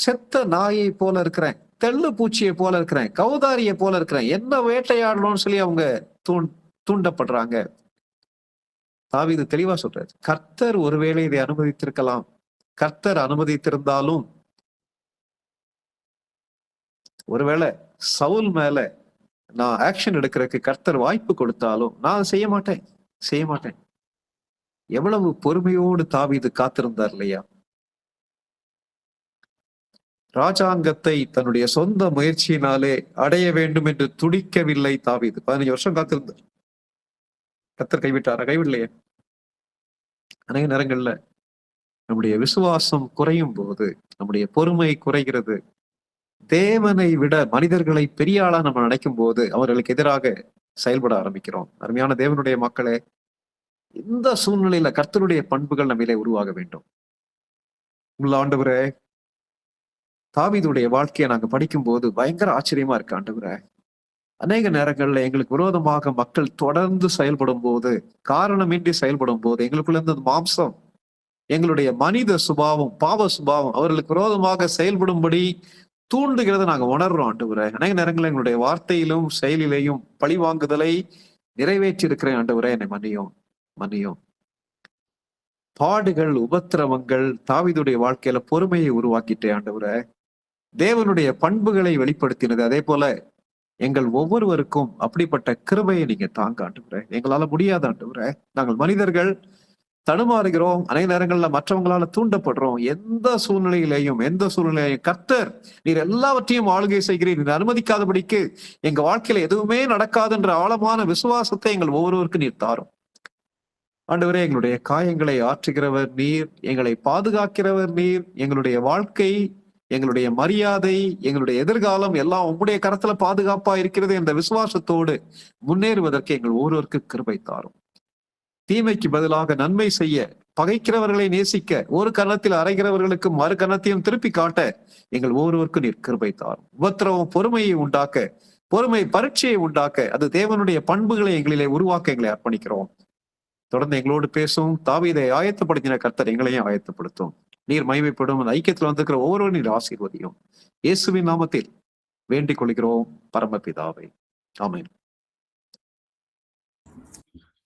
செத்த நாயை போல இருக்கிறேன், தெள்ளு பூச்சியை போல இருக்கிறேன், கௌதாரியை போல இருக்கிறேன், என்ன வேட்டையாடணும்னு சொல்லி அவங்க தூண்டப்படுறாங்க. தாவீது தெளிவா சொல்றாரு, கர்த்தர் ஒருவேளை இதை அனுமதித்திருக்கலாம். கர்த்தர் அனுமதித்திருந்தாலும், ஒருவேளை சவுல் மேல நான் ஆக்ஷன் எடுக்கிறதுக்கு கர்த்தர் வாய்ப்பு கொடுத்தாலும் நான் செய்ய மாட்டேன். எவ்வளவு பொறுமையோடு தாவீது காத்திருந்தார் இல்லையா? ராஜாங்கத்தை தன்னுடைய சொந்த முயற்சியினாலே அடைய வேண்டும் என்று துடிக்கவில்லை தாவீது. 15 வருஷம் காத்திருந்தார். கர்த்தர் கைவிட்டாரா? கைவிடலையே. அநேக நேரங்கள்ல நம்முடைய விசுவாசம் குறையும் போது, நம்முடைய பொறுமை குறைகிறது. தேவனை விட மனிதர்களை பெரிய ஆளா நம்ம நினைக்கும் போது அவர்களுக்கு எதிராக செயல்பட ஆரம்பிக்கிறோம். அருமையான தேவனுடைய மக்களே, இந்த சூழ்நிலையில கர்த்தருடைய பண்புகள் நம்மிலே உருவாக வேண்டும். உள்ள ஆண்டவரே, தாவீதுடைய வாழ்க்கையை நாங்க படிக்கும் போது பயங்கர ஆச்சரியமா இருக்கு ஆண்டவரே. அநேக நேரங்கள்ல எங்களுக்கு விரோதமாக மக்கள் தொடர்ந்து செயல்படும் போது, காரணமின்றி செயல்படும் போது, எங்களுக்குள்ள இருந்த மாம்சம், எங்களுடைய மனித சுபாவம், பாவ சுபாவம் அவர்களுக்கு விரோதமாக செயல்படும்படி தூண்டுகிறத நாங்க உணர்றோம் ஆண்டவரே. அநேக நேரங்களில் எங்களுடைய வார்த்தையிலும் செயலிலேயும் பழிவாங்குதலை நிறைவேற்றி இருக்கிறேன் ஆண்டவரே, என்னை மன்னியும் மன்னியும். பாடுகள், உபத்திரவங்கள் தாவீதுடைய வாழ்க்கையில பொறுமையை உருவாக்கிட்டே ஆண்டவரே. தேவனுடைய பண்புகளை வெளிப்படுத்தினது. அதே போல எங்கள் ஒவ்வொருவருக்கும் அப்படிப்பட்ட கிருபையை நீங்க தாங்க ஆண்டவரே. எங்களால முடியாத ஆண்டவரே, நாங்கள் மனிதர்கள் தடுமாறுகிறோம். அநேக நேரங்கள்ல மற்றவங்களால தூண்டப்படுறோம். எந்த சூழ்நிலையிலையும் கர்த்தர் நீர் எல்லாவற்றையும் ஆளுகை செய்கிறீர், நீர் அனுமதிக்காதபடிக்கு எங்க வாழ்க்கையில எதுவுமே நடக்காதுன்ற ஆழமான விசுவாசத்தை எங்கள் ஒவ்வொருவருக்கும் நீர் தாரும் ஆண்டவரே. எங்களுடைய காயங்களை ஆற்றுகிறவர் நீர், எங்களை பாதுகாக்கிறவர் நீர். எங்களுடைய வாழ்க்கை, எங்களுடைய மரியாதை, எங்களுடைய எதிர்காலம் எல்லாம் உங்களுடைய கரத்துல பாதுகாப்பா இருக்கிறது என்ற விசுவாசத்தோடு முன்னேறுவதற்கு எங்கள் ஒவ்வொருவருக்கு கிருபை தாரும். தீமைக்கு பதிலாக நன்மை செய்ய, பகைக்கிறவர்களை நேசிக்க, ஒரு கன்னத்தில் அறைகிறவர்களுக்கு மறு கன்னத்தையும் திருப்பி காட்ட எங்கள் ஒவ்வொருவருக்கும் நீர் கிருபை தாரும். உபத்திரவம் பொறுமையை உண்டாக்க, பொறுமை பரீட்சையை உண்டாக்க, அது தேவனுடைய பண்புகளை எங்களிலே உருவாக்க எங்களை அர்ப்பணிக்கிறோம். தொடர்ந்து எங்களோடு பேசும். தாவீதை ஆயத்தப்படுத்தின கர்த்தர் எங்களையும் ஆயத்தப்படுத்தும். நீர் மகிமைப்படும். அந்த ஐக்கியத்தில் வந்திருக்கிற ஒவ்வொரு நீர் ஆசீர்வதியும். இயேசுவின் நாமத்தில் வேண்டிக் கொள்கிறோம் பரமபிதாவை. ஆமென்.